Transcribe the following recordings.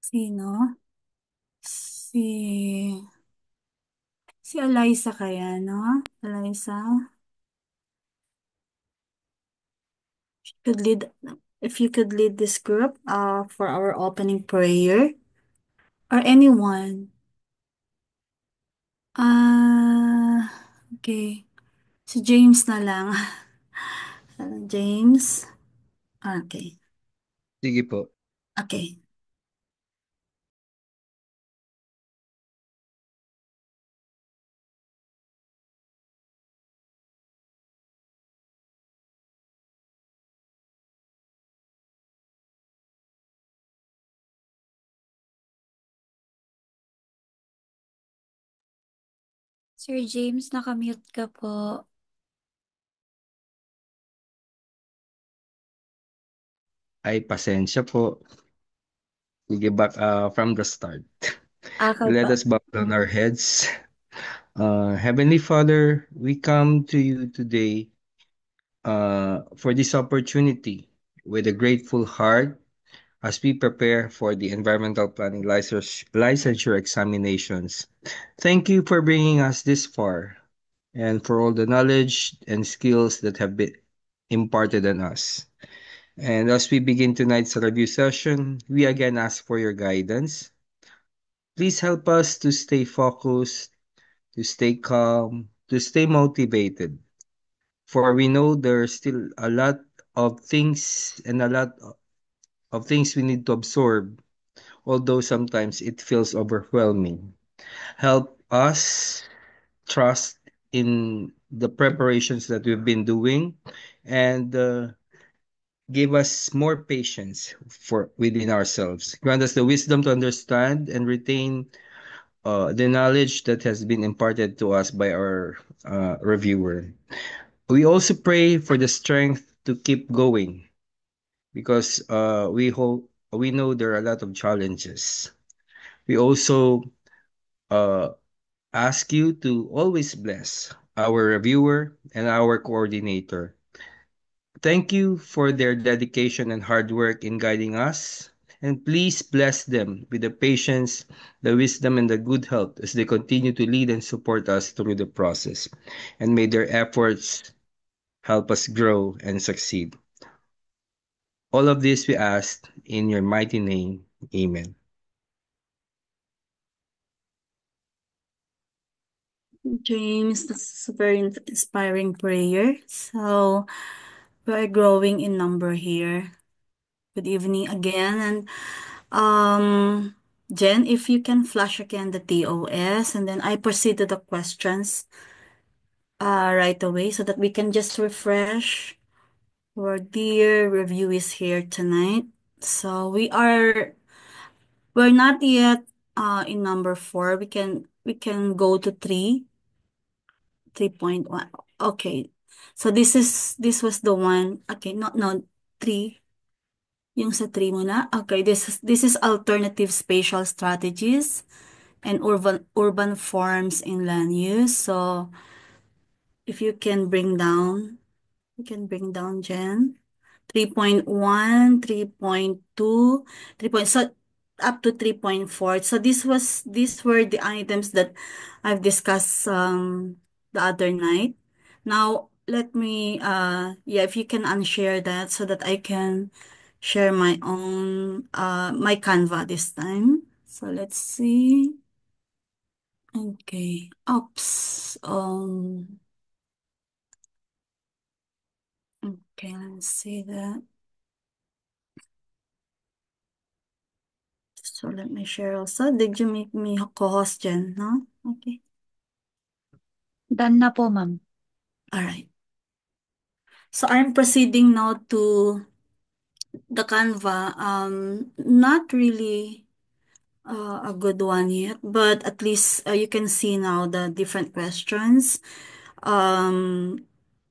Sino? Si, si Eliza kaya, no? Eliza, could lead, if you could lead this group, for our opening prayer, or anyone. Okay. Si James na lang. James. Okay. Sige po. Okay. Sir James, nakamute ka po. Ay, pasensya po. Sige, back from the start. Okay Let po. us bow down our heads. Heavenly Father, we come to you today for this opportunity with a grateful heart as we prepare for the environmental planning licensure examinations. Thank you for bringing us this far and for all the knowledge and skills that have been imparted on us. And as we begin tonight's review session, we again ask for your guidance. Please help us to stay focused, to stay calm, to stay motivated. For we know there's still a lot of things and a lot of things we need to absorb, although sometimes it feels overwhelming. Help us trust in the preparations that we've been doing and give us more patience for within ourselves. Grant us the wisdom to understand and retain the knowledge that has been imparted to us by our reviewer. We also pray for the strength to keep going because we know there are a lot of challenges. We also uh, ask you to always bless our reviewer and our coordinator. Thank you for their dedication and hard work in guiding us. And please bless them with the patience, the wisdom, and the good health as they continue to lead and support us through the process. And may their efforts help us grow and succeed. All of this we ask in your mighty name. Amen. James, that's a very inspiring prayer. So, we're growing in number here. Good evening again. And, Jen, if you can flash again the TOS, and then I proceed to the questions, right away so that we can just refresh. Our dear review is here tonight. So we're not yet in number four. We can go to 3.1. Okay. So this was the one. Okay, no, three. Yung sa three muna. Okay, this is alternative spatial strategies and urban forms in land use. So if you can bring down, you can bring down Jen. 3.1, 3.2, 3 point, so up to 3.4. So these were the items that I've discussed the other night. Now let me yeah, if you can unshare that so that I can share my own my Canva this time. So let's see. Okay. Oops. Okay, let's see that. So let me share also. Did you make me co-host Jen? No? Okay. Done na po, ma'am. All right. So I'm proceeding now to the Canva. Not really a good one yet, but at least you can see now the different questions um,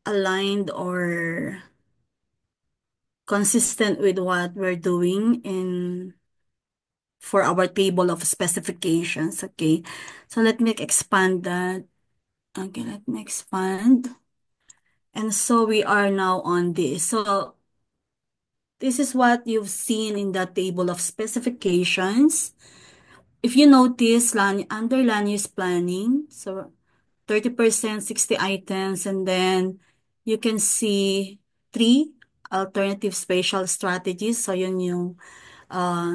aligned or consistent with what we're doing in for our table of specifications. Okay. So let me expand that. Okay, let me expand. And so we are now on this. So This is what you've seen in the table of specifications. If you notice under land use planning, so 30%, 60 items, and then you can see three alternative spatial strategies. So yun yung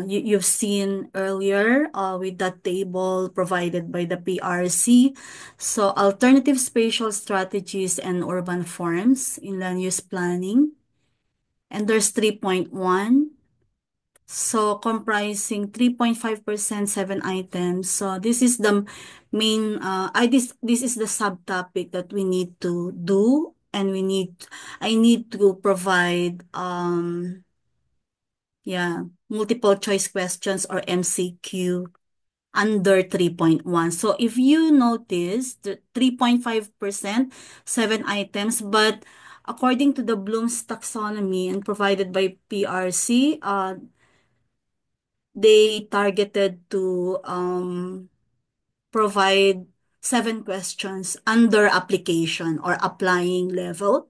you've seen earlier with that table provided by the PRC. So alternative spatial strategies and urban forms in land use planning. And there's 3.1. So comprising 3.5%, 7 items. So this is the main this is the subtopic that we need to do, and I need to provide multiple choice questions or MCQ under 3.1. So if you notice the 3.5%, 7 items, but according to the Bloom's taxonomy and provided by PRC, they targeted to provide 7 questions under application or applying level.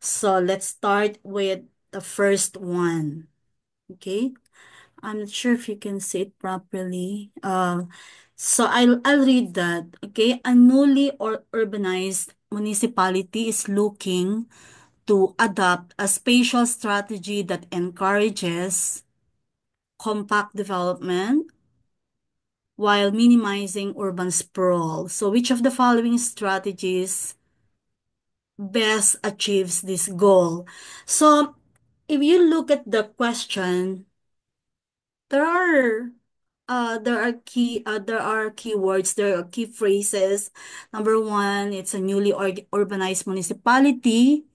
So let's start with the first one. Okay. I'm not sure if you can see it properly. So I'll read that. Okay. A newly or urbanized municipality is looking to adopt a spatial strategy that encourages compact development while minimizing urban sprawl. So which of the following strategies best achieves this goal? So if you look at the question, there are there are keywords, there are key phrases. Number one, it's a newly urbanized municipality.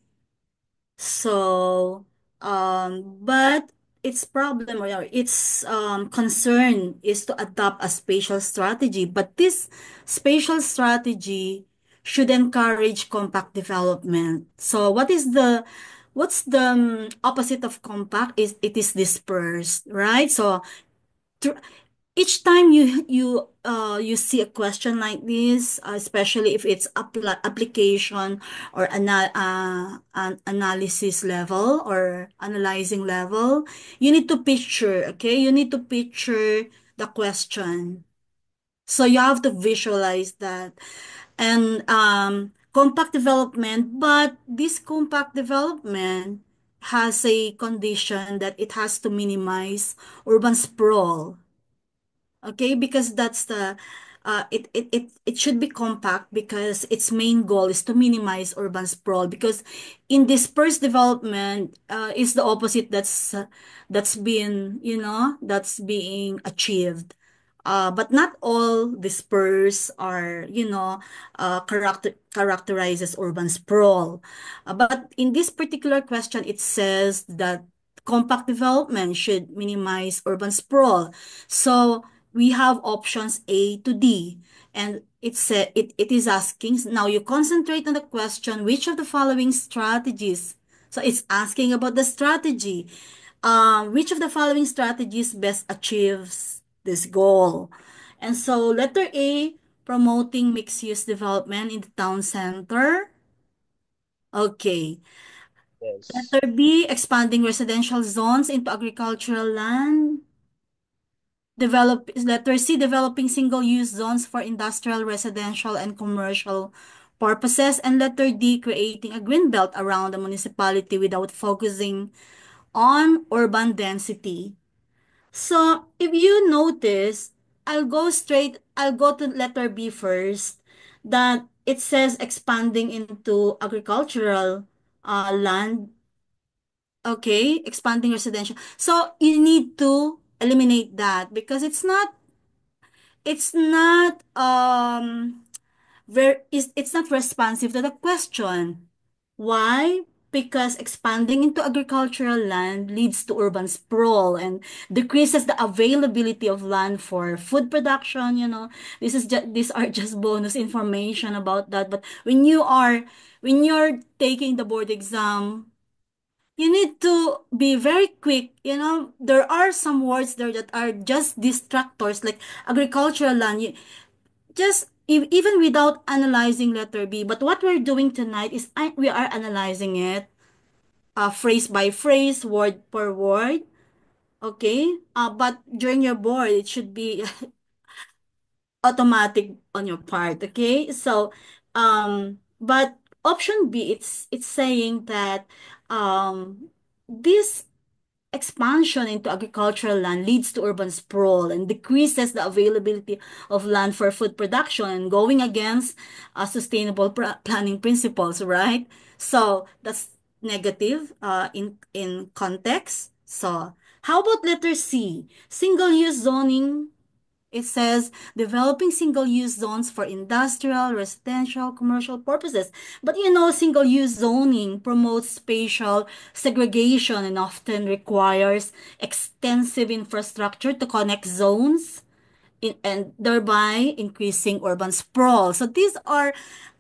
So, but its problem or its concern is to adopt a spatial strategy. But this spatial strategy should encourage compact development. So, what's the opposite of compact? Is it is dispersed, right? So, tr- each time you see a question like this, especially if it's application or an analysis level or analyzing level, you need to picture, okay? You need to picture the question. So you have to visualize that. And compact development, but this compact development has a condition that it has to minimize urban sprawl. Okay, because that's the it should be compact because its main goal is to minimize urban sprawl, because in dispersed development is the opposite that's being, that's being achieved. But not all dispersed are, characterizes urban sprawl. But in this particular question, it says that compact development should minimize urban sprawl. So we have options A to D, and it is asking, now you concentrate on the question, which of the following strategies, so it's asking about the strategy, which of the following strategies best achieves this goal? And so letter A, promoting mixed use development in the town center. Okay. Yes. Letter B, expanding residential zones into agricultural land. Letter C, developing single-use zones for industrial, residential, and commercial purposes. And letter D, creating a green belt around the municipality without focusing on urban density. So if you notice, I'll go to letter B first, that it says expanding into agricultural land. Okay, expanding residential. So you need to eliminate that because it's not it's not responsive to the question. Why? Because expanding into agricultural land leads to urban sprawl and decreases the availability of land for food production, these are just bonus information about that. But when you're taking the board exam, you need to be very quick. There are some words there that are just distractors, like agricultural land. Just even without analyzing letter B. But what we're doing tonight is we are analyzing it. phrase by phrase, word per word. Okay? But during your board, it should be automatic on your part. Okay? So, but option B, it's saying that this expansion into agricultural land leads to urban sprawl and decreases the availability of land for food production and going against sustainable planning principles, right? So that's negative in context. So how about letter C? Single-use zoning. It says developing single-use zones for industrial, residential, commercial purposes. But single-use zoning promotes spatial segregation and often requires extensive infrastructure to connect zones and thereby increasing urban sprawl. So these are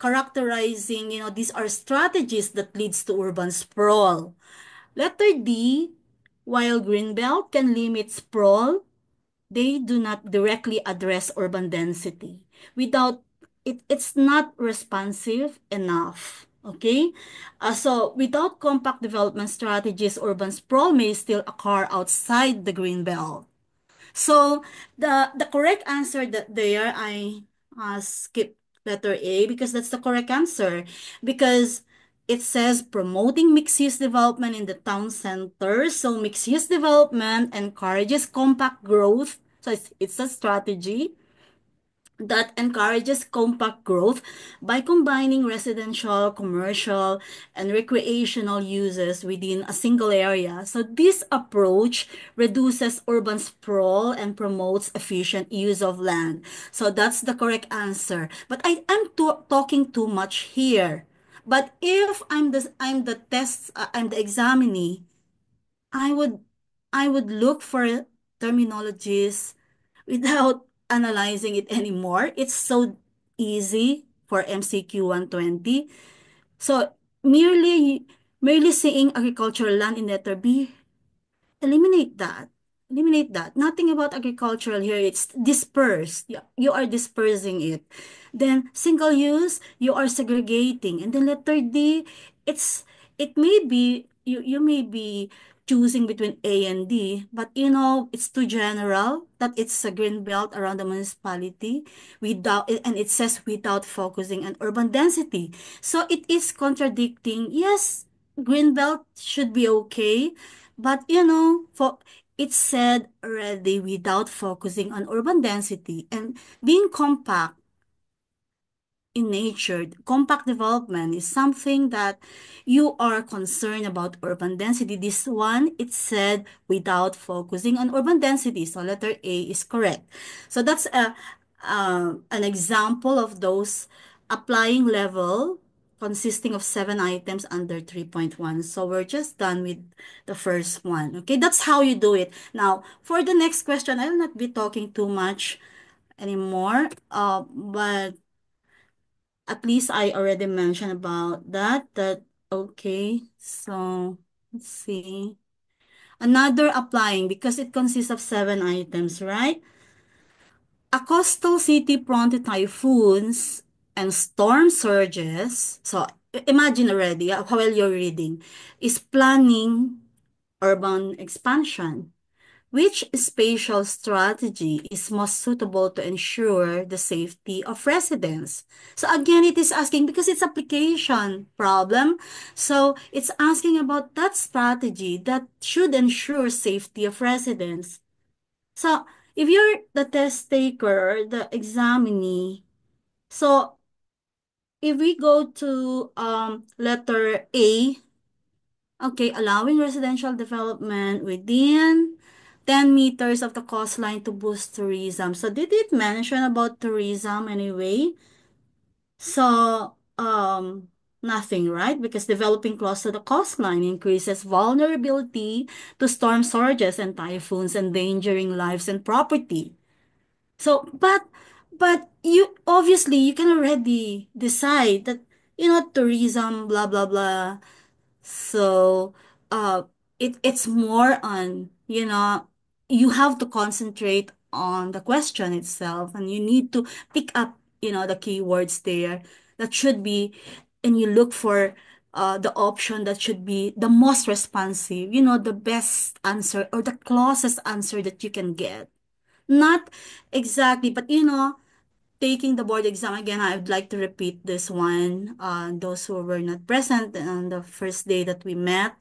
these are strategies that leads to urban sprawl. Letter D, while Greenbelt can limit sprawl, they do not directly address urban density. Without it's not responsive enough. Okay? So without compact development strategies, urban sprawl may still occur outside the green belt. So the correct answer that there I skip letter A because that's the correct answer because it says promoting mixed use development in the town center. So mixed use development encourages compact growth. So it's a strategy that encourages compact growth by combining residential, commercial, and recreational uses within a single area. So this approach reduces urban sprawl and promotes efficient use of land. So that's the correct answer. But I'm talking too much here. But if I'm the examinee, I would I would look for terminologies without analyzing it anymore. It's so easy for MCQ 120. So merely seeing agricultural land in letter B, eliminate that. Eliminate that. Nothing about agricultural here. It's dispersed. You are dispersing it. Then single use, you are segregating. And then letter D, it may be you may be choosing between A and D, but it's too general that it's a green belt around the municipality without and it says without focusing on urban density. So it is contradicting. Yes, green belt should be okay, but for it said already without focusing on urban density and being compact in nature. Compact development is something that you are concerned about urban density. This one, it said without focusing on urban density. So letter A is correct. So that's an example of those applying level consisting of 7 items under 3.1. So we're just done with the first one. Okay, that's how you do it. Now, for the next question, I will not be talking too much anymore. But at least I already mentioned about that okay, so let's see. Another applying because it consists of 7 items, right? A coastal city prone to typhoons and storm surges. So imagine already while you're reading is planning urban expansion. Which spatial strategy is most suitable to ensure the safety of residents? So again, it is asking because it's application problem. So it's asking about that strategy that should ensure safety of residents. So if you're the test taker, the examinee, so if we go to letter A, okay, allowing residential development within 10 meters of the coastline to boost tourism. So did it mention about tourism anyway? So, nothing, right? Because developing close to the coastline increases vulnerability to storm surges and typhoons, endangering lives and property. So, but you obviously you can already decide that tourism, blah blah blah. So, it's more on, you have to concentrate on the question itself, and you need to pick up, the keywords there that should be, and you look for the option that should be the most responsive, you know, the best answer or the closest answer that you can get. Not exactly, but you know, taking the board exam again, I would like to repeat this one. Those who were not present on the first day that we met,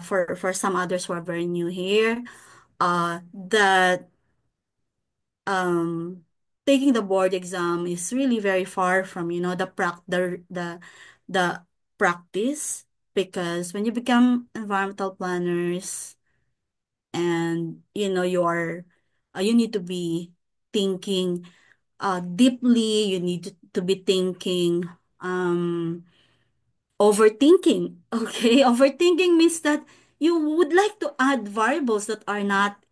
for some others who are very new here, that um taking the board exam is really very far from, you know, the practice, because when you become environmental planners and you know you need to be thinking deeply, you need to be thinking overthinking. Okay, overthinking means that you would like to add variables that are not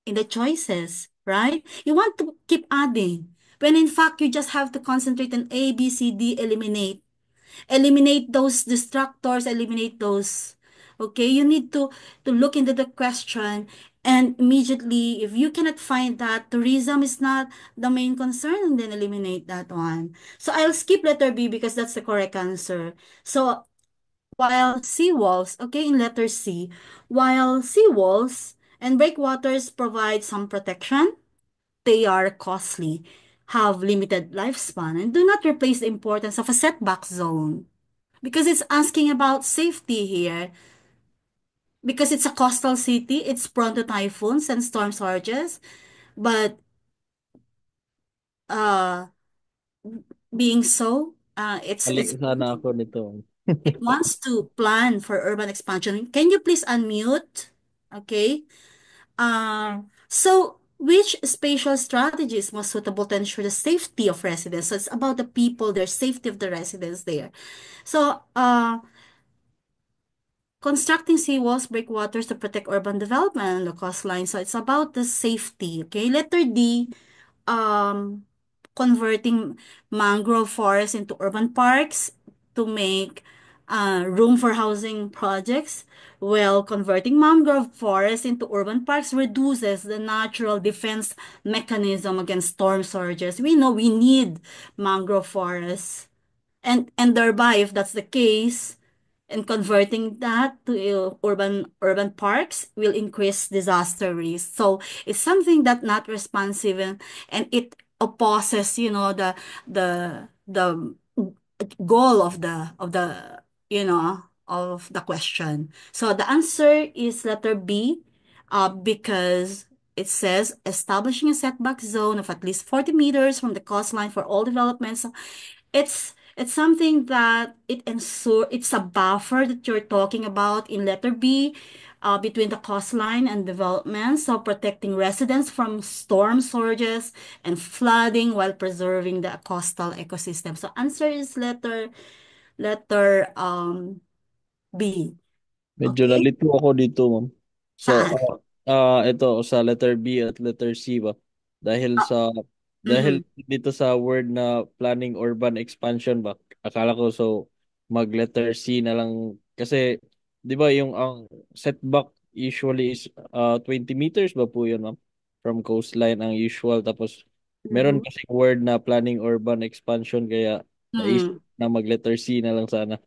in the choices, right? You want to keep adding. When in fact, you just have to concentrate on A, B, C, D, eliminate. Eliminate those distractors, eliminate those. Okay, you need to look into the question, and immediately, if you cannot find that tourism is not the main concern, and then eliminate that one. So I'll skip letter B because that's the correct answer. So while seawalls, okay, in letter C, while seawalls and breakwaters provide some protection, they are costly, have limited lifespan, and do not replace the importance of a setback zone. Because it's asking about safety here. Because it's a coastal city, it's prone to typhoons and storm surges. But uh, being so, Mali it's sana ako nito. it wants to plan for urban expansion. Can you please unmute? Okay. So which spatial strategy is most suitable to ensure the safety of residents? So it's about the people, their safety of the residents there. So, constructing seawalls, breakwaters to protect urban development on the coastline. So it's about the safety. Okay. Letter D, um, converting mangrove forests into urban parks to make room for housing projects. Well, converting mangrove forests into urban parks reduces the natural defense mechanism against storm surges. We know we need mangrove forests. And thereby, if that's the case, and converting that to urban parks will increase disaster risk. So it's something that not responsive, and it opposes, you know, the goal of the you know of the question. So the answer is letter B, because it says establishing a setback zone of at least 40 meters from the coastline for all developments. It's something that it's a buffer that you're talking about in letter B, between the coastline and development, so protecting residents from storm surges and flooding while preserving the coastal ecosystem. So answer is letter B. Medyo Okay? nalito ako dito, ma'am. So, Saan? ito sa letter B at letter C ba? Dahil Ah, sa dahil mm, dito sa word na planning urban expansion ba? Akala ko so mag letter C na lang kasi 'di ba yung ang setback usually is 20 meters ba po yun, ma'am? From coastline ang usual tapos meron mhm, kasi word na planning urban expansion kaya naisip mm. na mag letter C na lang sana.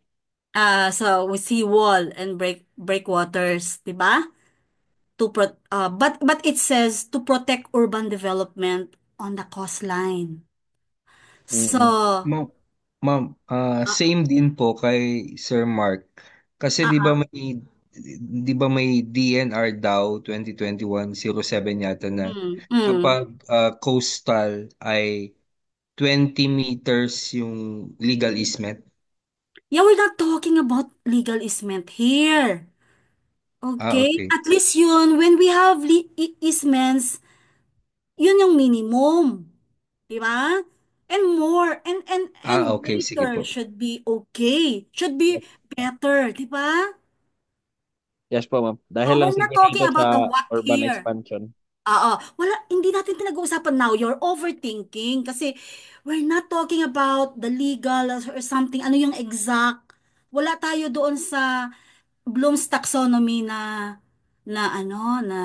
So we see wall and breakwaters, 'di ba? But it says to protect urban development on the coastline. Mm-mm. So, Ma'am, ma'am, uh, same din po kay Sir Mark. Kasi uh, 'di ba may DNR daw 2021-07 yata na mm. kapag coastal ay 20 meters yung legal easement. Yeah, we're not talking about legal easement here. Okay? Okay. At least yun, when we have easements, yun yung minimum. Di ba? And more, and Okay, sige greater po. should be okay. Should be better, di ba? Yes po, ma'am. Dahil lang We're not siguro talking ito about the sa what urban here. expansion. Oo. Wala, hindi natin pinag-uusapan now. You're overthinking kasi we're not talking about the legal or something. Ano yung exact. Wala tayo doon sa Bloom's taxonomy na na ano na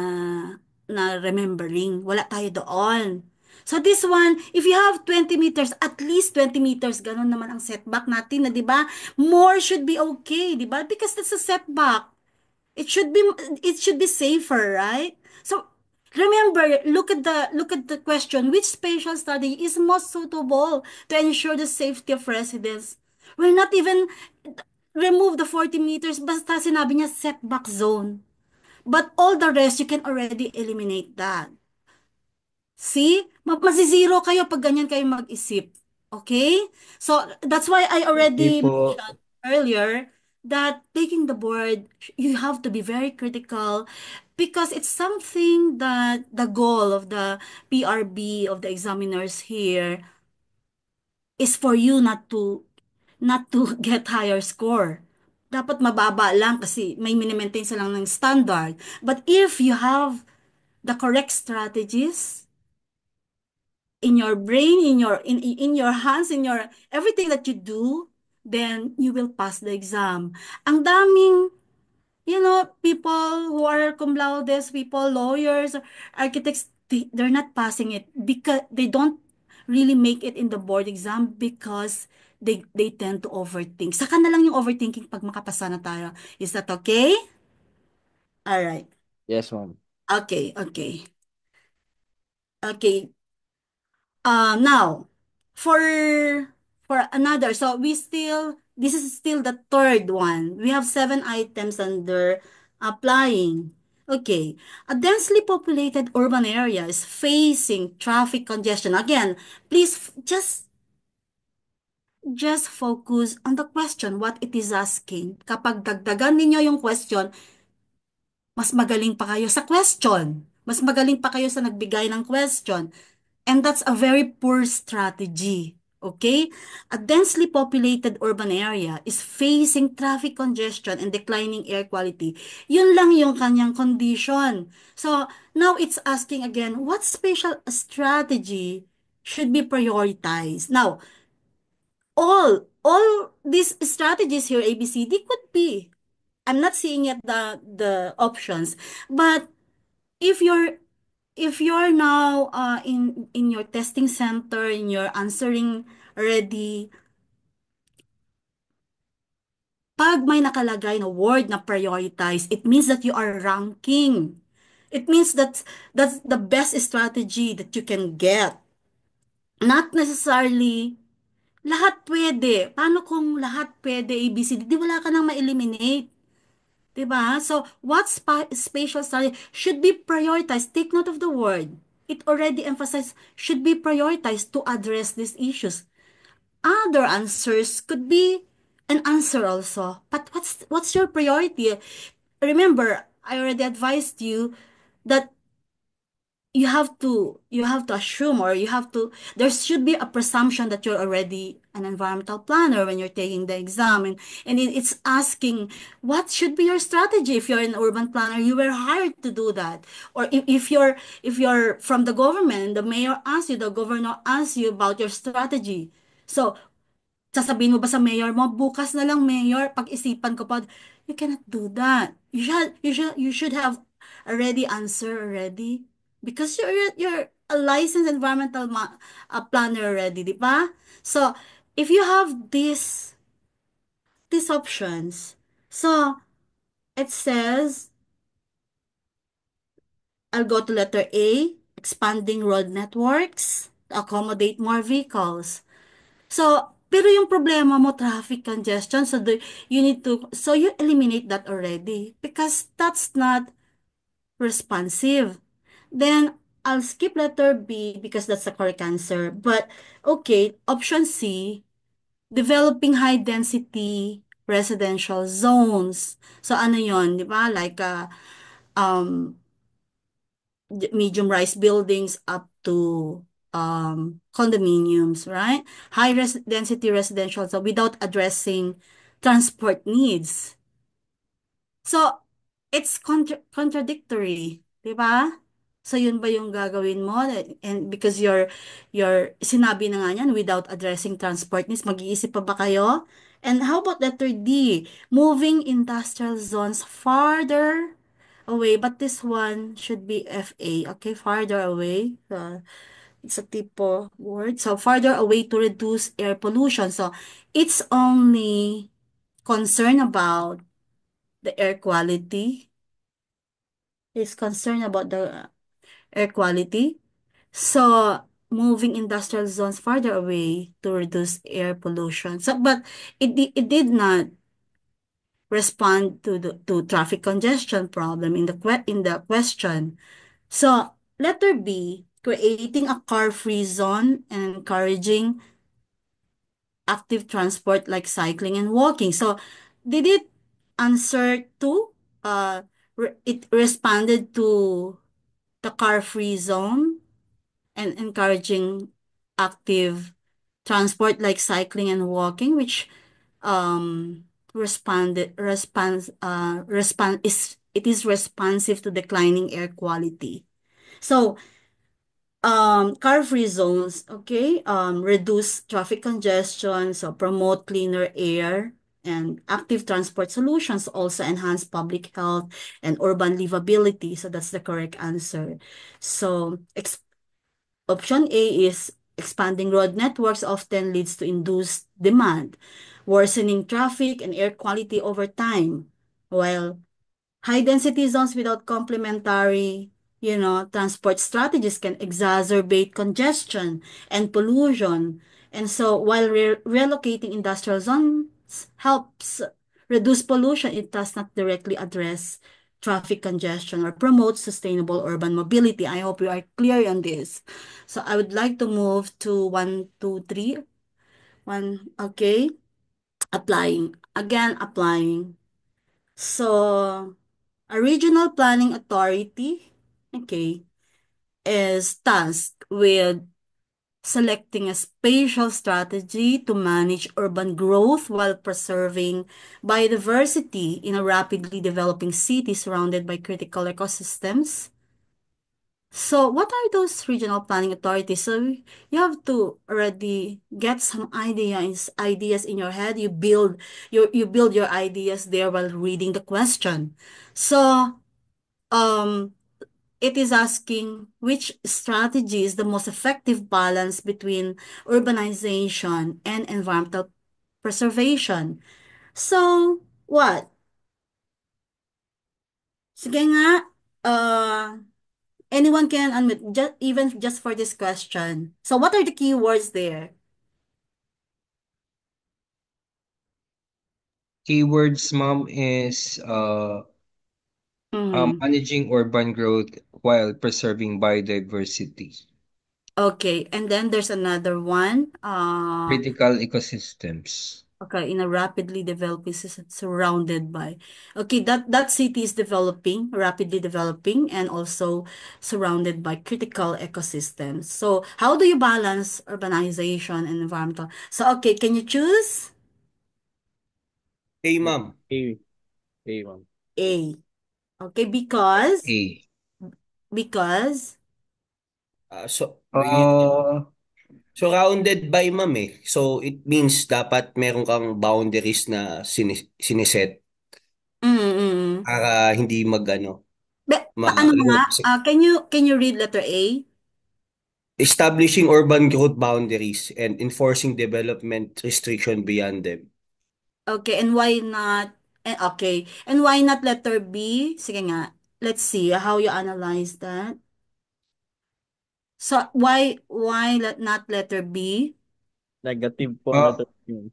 na remembering. Wala tayo doon. So this one, if you have 20 meters, at least 20 meters, ganun naman ang setback natin na, di ba? More should be okay, di ba? Because that's a setback. It should be it should be safer, right? So remember, look at the question, which spatial study is most suitable to ensure the safety of residents? We're not even remove the 40 meters, basta sinabi niya setback zone. But all the rest, you can already eliminate that. See? Masizero kayo pag ganyan kayo mag-isip. Okay? So, that's why I Thank you already po. mentioned earlier that taking the board, you have to be very critical because it's something that the goal of the PRB, of the examiners here, is for you not to get higher score. Dapat mababa lang kasi may mini-maintain silang ng standard. But if you have the correct strategies, in your brain, in your hands, in your everything that you do, then you will pass the exam. Ang daming, people who are cum laudes, people, lawyers, architects, they're not passing it because they don't really make it in the board exam because they tend to overthink. Saka na lang yung overthinking pag makapasa na tayo. Is that okay? All right. Yes, ma'am. Okay, okay. Okay. Now, for another, so this is still the third one. We have 7 items under applying. Okay, a densely populated urban area is facing traffic congestion. Again, please just focus on the question, what it is asking. Kapag dagdagan ninyo yung question, mas magaling pa kayo sa question. Mas magaling pa kayo sa nagbigay ng question. And that's a very poor strategy. Okay? A densely populated urban area is facing traffic congestion and declining air quality. Yun lang yung kanyang condition. So, now it's asking again, what spatial strategy should be prioritized? Now, all these strategies here, A, B, C, D, could be. I'm not seeing yet the options. But if you're now in your testing center, in your answering already, pag may nakalagay na word na prioritize, it means that you are ranking. It means that that's the best strategy that you can get. Not necessarily lahat pwede. Paano kung lahat pwede, ABCD? Di wala ka nang ma-eliminate. 'Di ba? So, what spatial study should be prioritized? Take note of the word. It already emphasized should be prioritized to address these issues. Other answers could be an answer also. But what's your priority? Remember, I already advised you that you have to assume, or there should be a presumption that you're already an environmental planner when you're taking the exam, and it's asking what should be your strategy. If you're an urban planner, you were hired to do that. Or if you're from the government, the governor asks you about your strategy. So sasabihin mo ba sa mayor mo, bukas na lang mayor, pag-isipan ko pa, you cannot do that. You should have already answer already. Because you're a licensed environmental planner already, di ba? So, if you have these options, so it says, I'll go to letter A, expanding road networks to accommodate more vehicles. So, pero yung problema mo, traffic congestion, so you eliminate that already because that's not responsive. Then, I'll skip letter B because that's the correct answer. But, okay, option C, developing high density residential zones. So, ano yon, di ba? Like, um, medium rise buildings up to condominiums, right? Density residential, so without addressing transport needs. So, it's contradictory, di ba? So, yun ba yung gagawin mo? And because sinabi na nga yan, without addressing transport needs, mag-iisip pa ba kayo? And how about letter D? Moving industrial zones farther away, but this one should be FA, okay? Farther away. It's a tipo word. So farther away to reduce air pollution. So it's only concerned about the air quality. It's concerned about the air quality. So moving industrial zones farther away to reduce air pollution. So but it did not respond to the to traffic congestion problem in the question. So letter B, creating a car-free zone and encouraging active transport like cycling and walking. So did it answer to it responded to the car-free zone and encouraging active transport like cycling and walking, which respond is it is responsive to declining air quality. So car-free zones, okay, reduce traffic congestion, so promote cleaner air, and active transport solutions also enhance public health and urban livability. So that's the correct answer. So option A is expanding road networks often leads to induced demand, worsening traffic and air quality over time, while high-density zones without complementary, transport strategies can exacerbate congestion and pollution. And so while relocating industrial zones helps reduce pollution, it does not directly address traffic congestion or promote sustainable urban mobility. I hope you are clear on this. So I would like to move to 1, 2, 3. One, okay. Applying. Again, applying. So a regional planning authority, okay, is tasked with selecting a spatial strategy to manage urban growth while preserving biodiversity in a rapidly developing city surrounded by critical ecosystems. So what are those regional planning authorities? So you have to already get some ideas in your head. You build your ideas there while reading the question. So um it is asking which strategy is the most effective balance between urbanization and environmental preservation. So, what? Sige nga, uh, anyone can unmute, even just for this question. So, what are the keywords there? Keywords, ma'am, is Mm-hmm. managing urban growth while preserving biodiversity. Okay, and then there's another one. Critical ecosystems. Okay, in a rapidly developing system surrounded by. Okay, that city is developing, rapidly developing, and also surrounded by critical ecosystems. So, how do you balance urbanization and environmental? So, okay, can you choose Hey, ma'am. A. A, ma'am. A? Okay, because A. because Yun, Uh, surrounded by ma'am eh. So, it means dapat meron kang boundaries na siniset mm. para hindi Paano mo nga? Can you read letter A? establishing urban growth boundaries and enforcing development restriction beyond them. Okay, and why not? Okay, and why not letter B? Sige nga. Let's see how you analyze that. So why not letter B? Negative po uh, letter yun.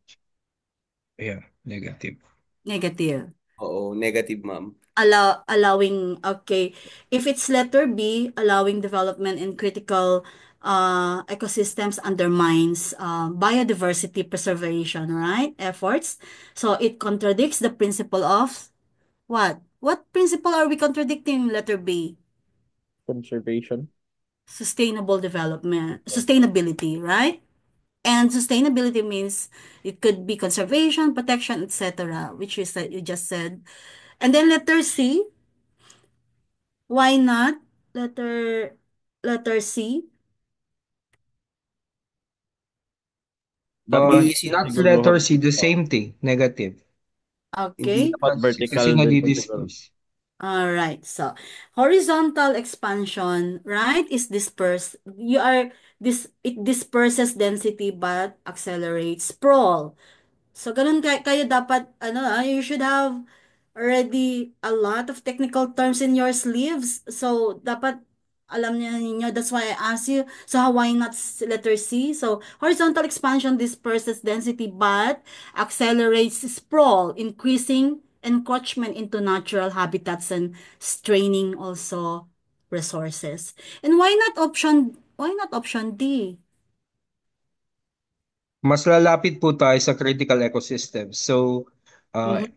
yeah, negative. Negative. Oo, negative ma'am. Allowing, okay. If it's letter B, allowing development in critical ecosystems undermines biodiversity preservation, right? Efforts. So it contradicts the principle of what? What principle are we contradicting in letter B? Conservation. Sustainable development, sustainability, right? And sustainability means it could be conservation, protection, etc., which is that you just said. And then letter C, why not? Letter letter C. Dapat Not siguro letter C, the same thing, negative. Hindi Okay. dapat Kasi vertical din po siguro. nadi-discuss. All right. So horizontal expansion, right, is disperse. You are this it disperses density but accelerates sprawl. So, ganun kayo dapat, you should have already a lot of technical terms in your sleeves. So, dapat alam niyo ninyo. That's why I asked you. So, why not letter C? So, horizontal expansion disperses density but accelerates sprawl, increasing encroachment into natural habitats and straining also resources. And why not option D? Mas lalapit po tayo sa critical ecosystem. So,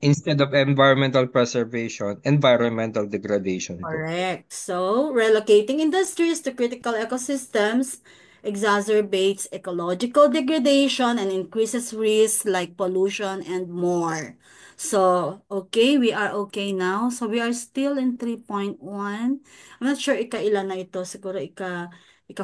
instead of environmental preservation, environmental degradation po. Correct. So, relocating industries to critical ecosystems exacerbates ecological degradation and increases risks like pollution and more. So, okay, we are okay now. So, we are still in 3.1. I'm not sure ika-ilan na ito. Siguro ika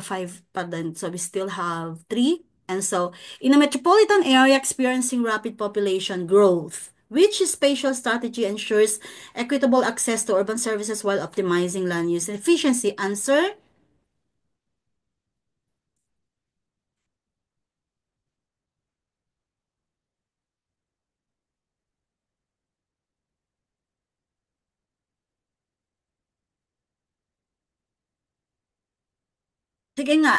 5 pa din. So, we still have 3. And so, in a metropolitan area experiencing rapid population growth, which spatial strategy ensures equitable access to urban services while optimizing land use efficiency? Answer? Sige nga,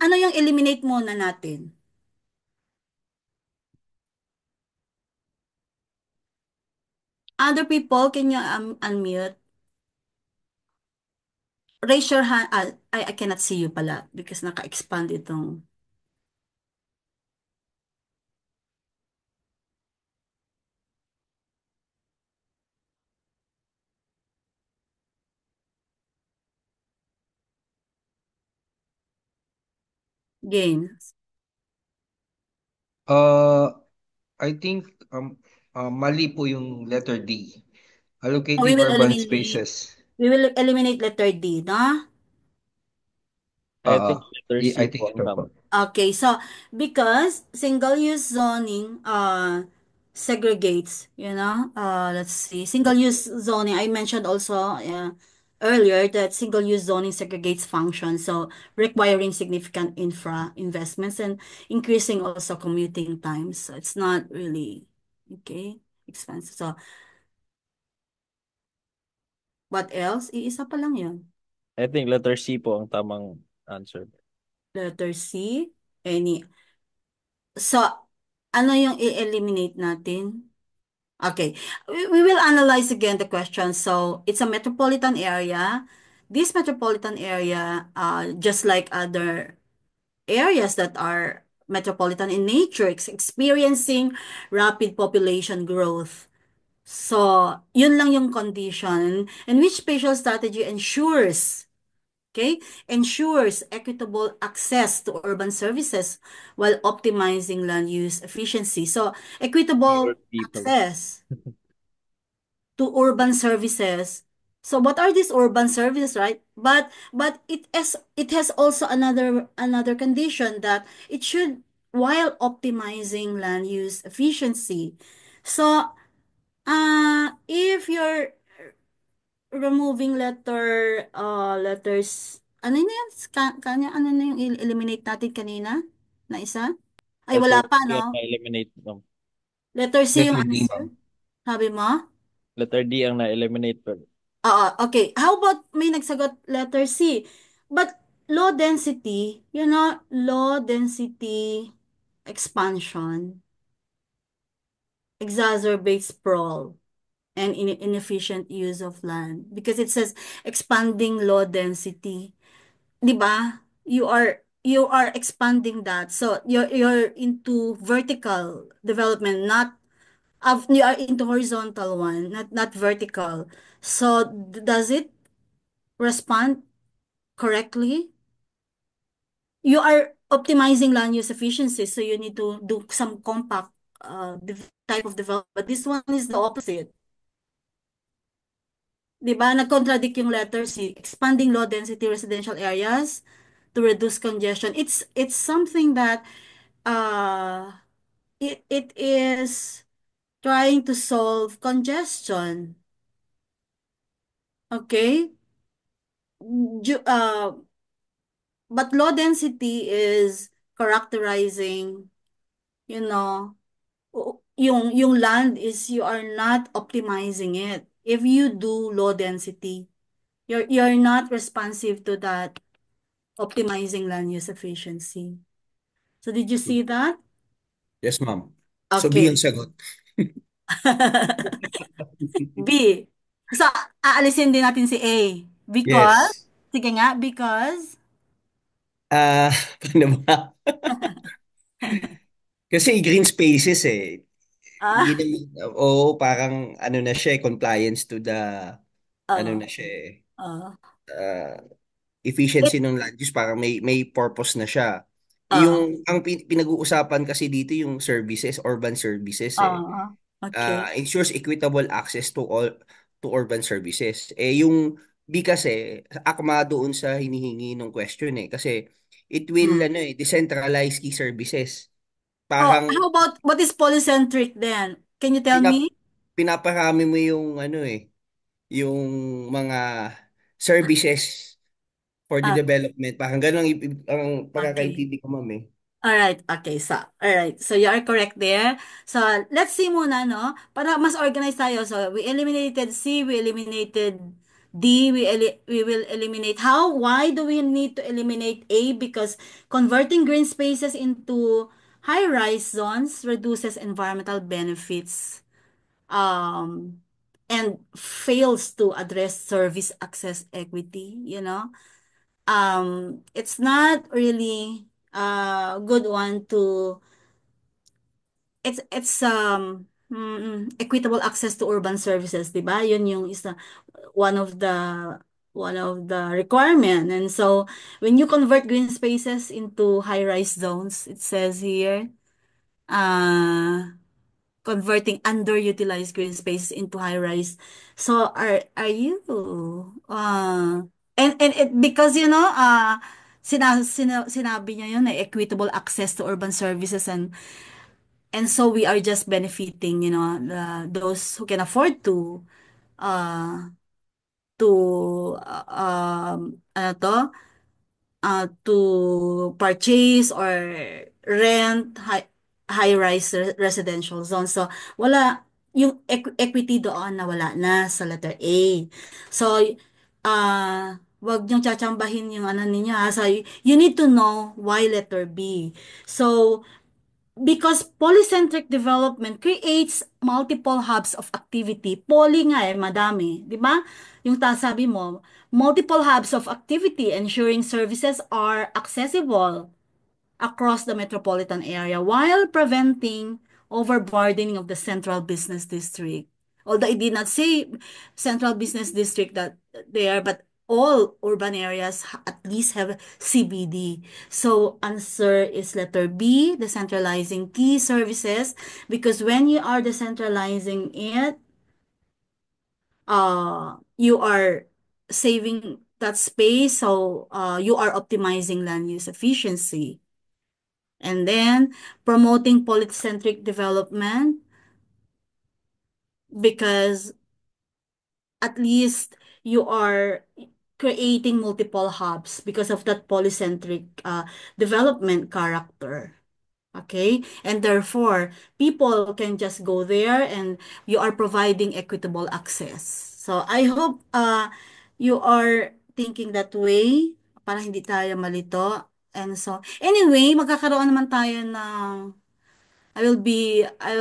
ano yung eliminate muna natin? Other people, can you unmute? Raise your hand. I cannot see you pala because naka-expand itong game. Uh, I think mali po yung letter D. We Allocating will urban eliminate. spaces. We will eliminate letter D, no? I Oo. think letter I C think po ang ito po. tama. Okay, so because single-use zoning segregates, let's see, single-use zoning, I mentioned also earlier that single-use zoning segregates functions, so requiring significant infra investments and increasing also commuting times. So it's not really, okay, expensive. So what else? Iisa pa lang yun. I think letter C po ang tamang answer. Letter C, any. So, ano yung i-eliminate natin? Okay, we will analyze again the question. So it's a metropolitan area. This metropolitan area, just like other areas that are metropolitan in nature, experiencing rapid population growth. So, yun lang yung condition in which spatial strategy ensures equitable access to urban services while optimizing land use efficiency. So, Letter equitable D pala. access to urban services. So what are these urban services, right? But it has also another condition that it should while optimizing land use efficiency. So if you're removing letters, ano na yan? Ano na yung eliminate natin kanina? Na isa? Ay, wala Letter pa, D ang no? na-eliminate, ma'am. Letter C yung Letter D, answer? ma'am. Sabi mo? Letter D ang na-eliminate po. Okay. How about may nagsagot letter C? But low density, low density expansion exacerbates sprawl and inefficient use of land because it says expanding low density. 'Di ba? You are expanding that. So you're into vertical development, not you are into horizontal one, not vertical. So does it respond correctly? You are optimizing land use efficiency, so you need to do some compact type of development. But this one is the opposite. Di ba? Nag-contradict yung letter C. Expanding low density residential areas to reduce congestion. It's something that uh it is trying to solve congestion. Okay? Ju- uh, but low density is characterizing, you know, yung land is you are not optimizing it. If you do low density, you're not responsive to that optimizing land use efficiency. So did you see that? Yes, ma'am. So, B yung Okay. sagot. B. So, aalisin din natin si A. Because, Yes. sige nga, because, Ah, paano ba? Kasi green spaces eh. Hindi ah, naman, oo, parang ano na siya, compliance to the, ano uh, na siya, uh, uh, it, efficiency ng land use, parang may purpose na siya. uh, Ang pinag-uusapan kasi dito yung services, urban services eh. okay. Ensures equitable access to all to urban services. Yung B kasi, akma doon sa hinihingi ng question eh. Kasi it will, Mm. decentralize key services. Oh, Parang how about, what is polycentric then? Can you tell pinap me? pinaparami mo yung yung mga services for the Ah, development. Parang ganun ang okay. pagkakaintindi ko, ma'am eh. All right. Okay. So, all right. So, you are correct there. So, let's see muna, no? Para mas organized tayo. So, we eliminated C, we eliminated D, we will eliminate how? Why do we need to eliminate A? Because converting green spaces into high-rise zones reduces environmental benefits, um, and fails to address service access equity, it's not really a good one to equitable access to urban services, 'di ba? Yun yung isa one of the one of the requirement. And so when you convert green spaces into high-rise zones, it says here, uh converting underutilized green spaces into high-rise. So are you and it because sinabi niya yun na equitable access to urban services, and so we are just benefiting, those who can afford uh ano to to purchase or rent high-rise residential zone. So, wala, yung equity doon na wala na sa letter A. So, wag niyong tsatsambahin yung ano ninyo ha. So, you need to know why letter B. So, because polycentric development creates multiple hubs of activity. Poly nga madami, di ba? Yung sabi mo, multiple hubs of activity ensuring services are accessible across the metropolitan area while preventing overburdening of the central business district. Although I did not say central business district that there, but all urban areas at least have CBD. So answer is letter B, decentralizing key services, because when you are decentralizing it, you are saving that space, so you are optimizing land use efficiency. And then promoting polycentric development because at least you are creating multiple hubs because of that polycentric development character. Okay? And therefore, people can just go there and you are providing equitable access. So I hope you are thinking that way para hindi tayo malito. And so, anyway, magkakaroon naman tayo ng I will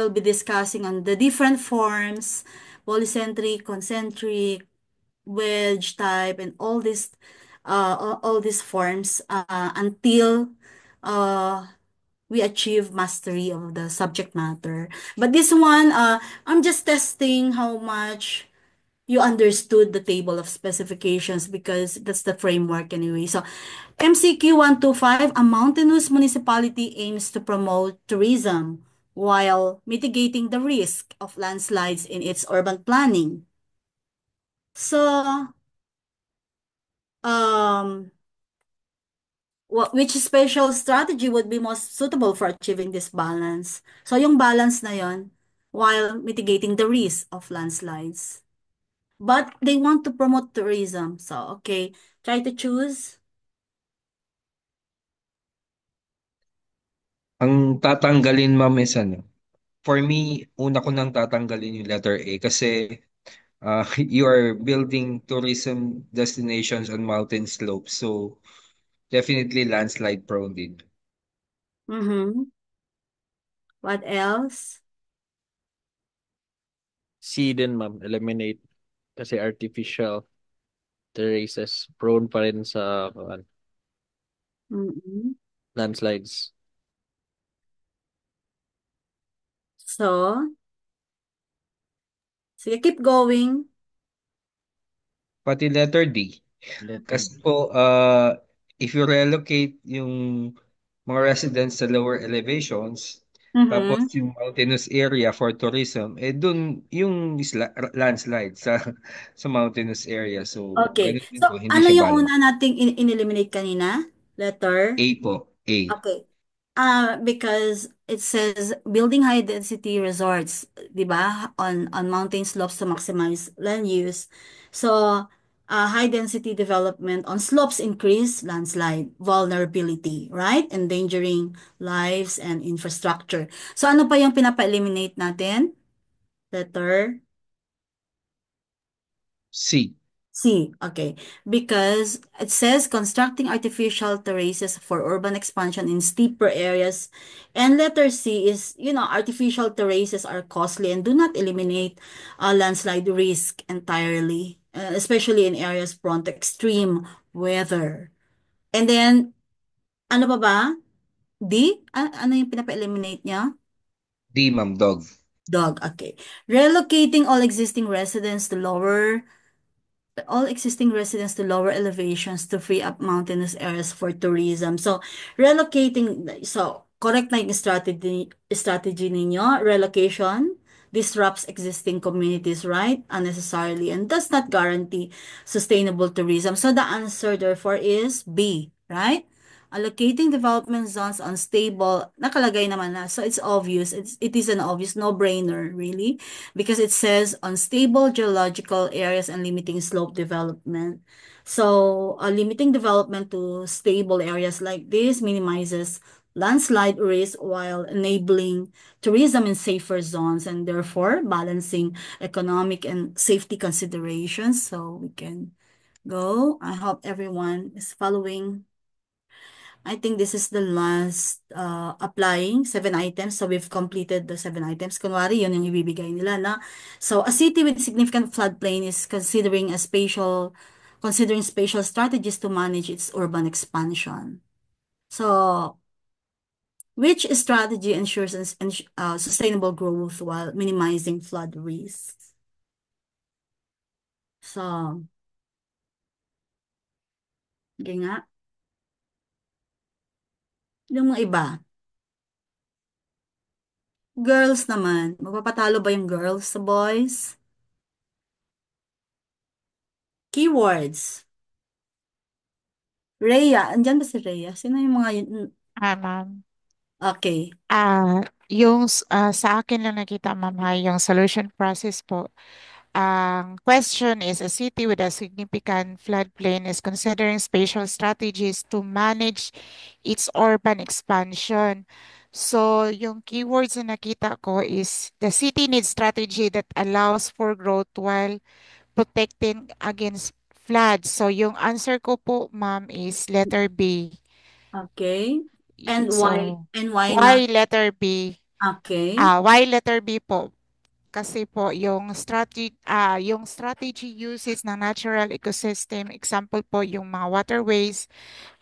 be discussing on the different forms, polycentric, concentric, wedge type, and all these forms until uh we achieve mastery of the subject matter. But this one, I'm just testing how much you understood the table of specifications because that's the framework anyway. So MCQ 125, a mountainous municipality aims to promote tourism while mitigating the risk of landslides in its urban planning. So, um, which special strategy would be most suitable for achieving this balance? So, yung balance na yon while mitigating the risk of landslides. but they want to promote tourism. So, okay, try to choose. Ang tatanggalin, ma'am, is ano? For me, una ko nang tatanggalin yung letter A kasi you are building tourism destinations on mountain slopes. So, definitely landslide prone din. Mm-hmm. What else? C din, ma'am. Eliminate. Kasi artificial terraces. Prone pa rin sa Mm-hmm. landslides. So, sige, keep going. Pati letter D. Letter Kasi D. po, if you relocate yung mga residents sa lower elevations, tapos Mm-hmm. yung mountainous area for tourism, eh dun yung landslide sa sa mountainous area. So, Okay. ganun din So, po, hindi ano siya yung balance. una nating in-eliminate kanina? Letter? A po, A. Okay. Because it says building high density resorts, 'di ba? On mountain slopes to maximize land use. So, high density development on slopes increase landslide vulnerability, right? Endangering lives and infrastructure. So, ano pa yung pinapa-eliminate natin? Letter C. C, okay. Because it says constructing artificial terraces for urban expansion in steeper areas. And letter C is, artificial terraces are costly and do not eliminate landslide risk entirely, especially in areas prone to extreme weather. And then, ano pa ba? D? Ano yung pinapa-eliminate niya? D, ma'am, dog. Dog, okay. Relocating all existing residents to lower elevations to free up mountainous areas for tourism. So, correct na yung strategy ninyo. Relocation disrupts existing communities, right? Unnecessarily and does not guarantee sustainable tourism. So, the answer therefore is B, right? Allocating development zones on stable, nakalagay naman na. So, it's obvious. It is an obvious no-brainer, really, because it says unstable geological areas and limiting slope development. So, limiting development to stable areas like this minimizes landslide risk while enabling tourism in safer zones and therefore balancing economic and safety considerations. So, we can go. I hope everyone is following. I think this is the last applying 7 items. So we've completed the 7 items. Kunwari, yun yung ibibigay nila na. So a city with significant floodplain is considering spatial strategies to manage its urban expansion. So which strategy ensures sustainable growth while minimizing flood risks? So, hindi nga. Yung mga iba. Girls naman. Magpapatalo ba yung girls sa boys? Keywords. Rhea, andyan ba si Rhea? Sino yung mga yun? Ma'am. Okay. Sa akin lang nakita, ma'am, yung solution process po. Ang question is, a city with a significant floodplain is considering spatial strategies to manage its urban expansion. So, yung keywords na nakita ko is, the city needs strategy that allows for growth while protecting against floods. So, yung answer ko po, ma'am, is letter B. Okay. And why? So, And why not? why letter B? Okay. Why letter B po? Kasi po yung strategy uses ng natural ecosystem, example po yung mga waterways,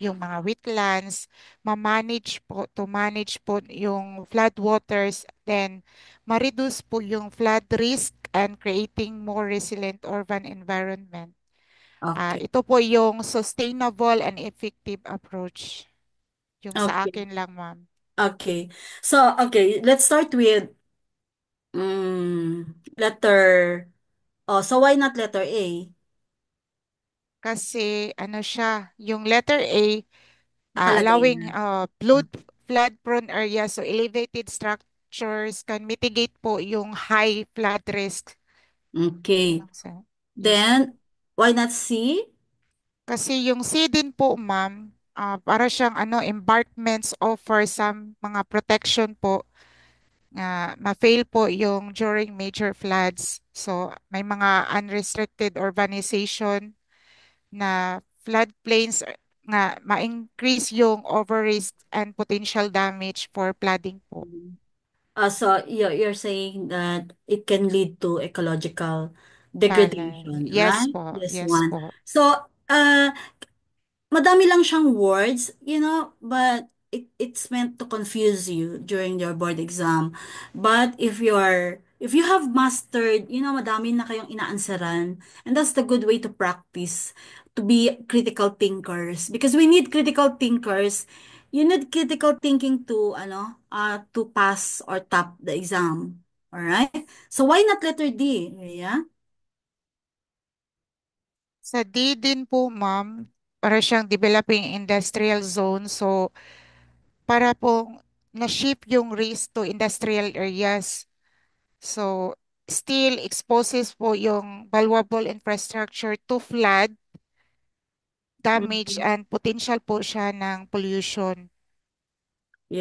yung mga wetlands, to manage po yung flood waters, then ma-reduce po yung flood risk and creating more resilient urban environment. Okay. Ito po yung sustainable and effective approach. Yung sa Okay. akin lang, ma'am. Okay. So, okay, let's start with letter. Oh, so why not letter A? Kasi ano siya, yung letter A, Nakalagay allowing na. flood-prone areas, so elevated structures can mitigate po yung high flood risk. Yun Okay. lang, sir. Yes. Then, why not C? Kasi yung C din po, ma'am, para siyang embankments offer some mga protection po nga ma-fail po yung during major floods. So, may mga unrestricted urbanization na floodplains nga ma-increase yung over-risk and potential damage for flooding po. So you're saying that it can lead to ecological Challenge. degradation, Yes right? po, This yes one. po. So, madami lang siyang words, but it's meant to confuse you during your board exam. But if you have mastered, madami na kayong inaansaran, and that's the good way to practice to be critical thinkers because we need critical thinkers. You need critical thinking to pass or top the exam. All right? So why not letter D, Rhea? Sa D din po, ma'am, para siyang developing industrial zone. So, para po na-shift yung risk to industrial areas. So, still exposes po yung valuable infrastructure to flood damage Mhm. and potential po siya ng pollution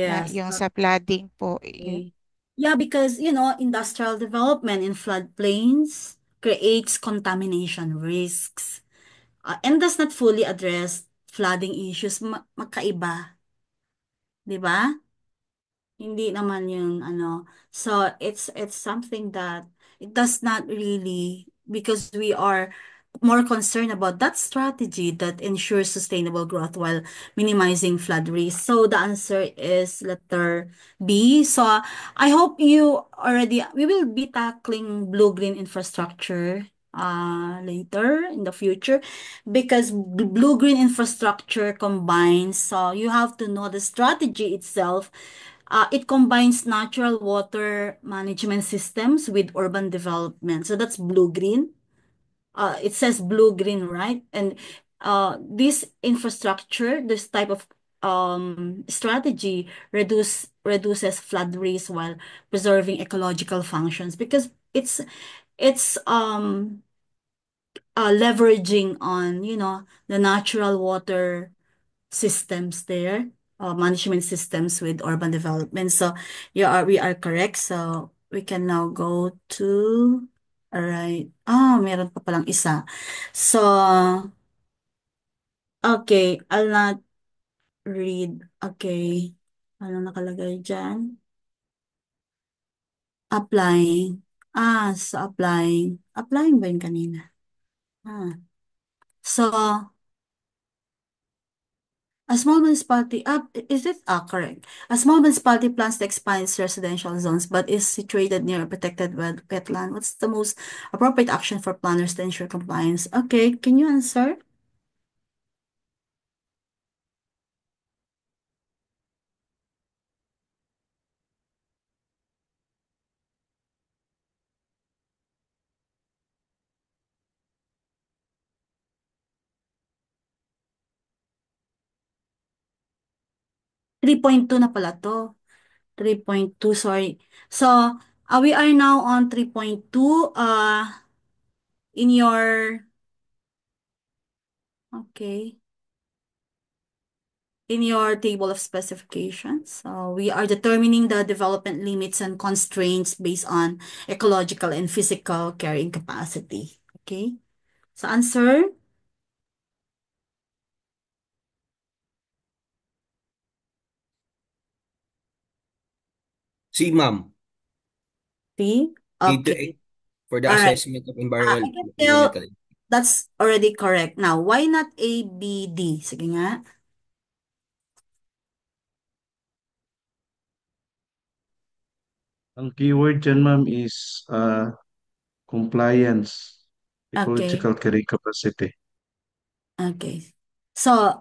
na Yes. yung sa flooding po. Okay. Yeah, because, industrial development in floodplains creates contamination risks and does not fully address flooding issues. Magkaiba, di ba? Hindi naman yung So it's something that it does not really because we are more concerned about that strategy that ensures sustainable growth while minimizing flood risk. So the answer is letter B. So I hope we will be tackling blue-green infrastructure later in the future because blue-green infrastructure combines. So you have to know the strategy itself. It combines natural water management systems with urban development. So that's blue-green. It says blue-green, right? And this infrastructure, this type of strategy reduces flood risk while preserving ecological functions because it's leveraging on, the natural water systems there, management systems with urban development. So we are correct. So we can now go to, all right. Meron pa palang isa. So, okay, I'll not read. Okay. Ano nakalagay dyan? Applying. So applying. Applying ba yun kanina? So, a small municipality, is it? Correct. A small municipality plans to expand its residential zones but is situated near a protected wetland. What's the most appropriate action for planners to ensure compliance? Okay, can you answer? Three point two na pala to. 3.2, sorry. So, we are now on 3.2. In your, okay. In your table of specifications. So we are determining the development limits and constraints based on ecological and physical carrying capacity. Okay? So answer Si ma'am, B. dito Okay. for the All right. assessment of I can tell environmental. that's already correct. Now, why not A, B, D? Sige nga. Ang keyword dyan, ma'am, is compliance, Okay. ecological carrying capacity. Okay. So,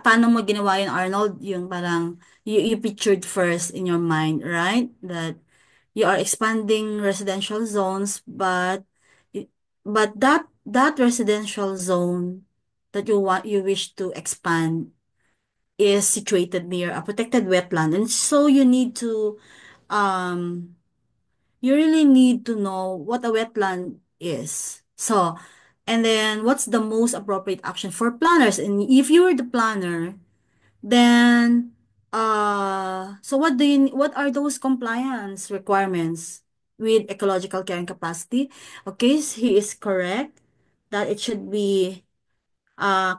paano mo ginawa yun, Arnold? Yung parang, you pictured first in your mind, right? That you are expanding residential zones, but that residential zone that you wish to expand is situated near a protected wetland. And so um, you really need to know what a wetland is. So, and then what's the most appropriate action for planners? And if you're the planner, then so what are those compliance requirements with ecological carrying capacity? Okay, so he is correct that it should be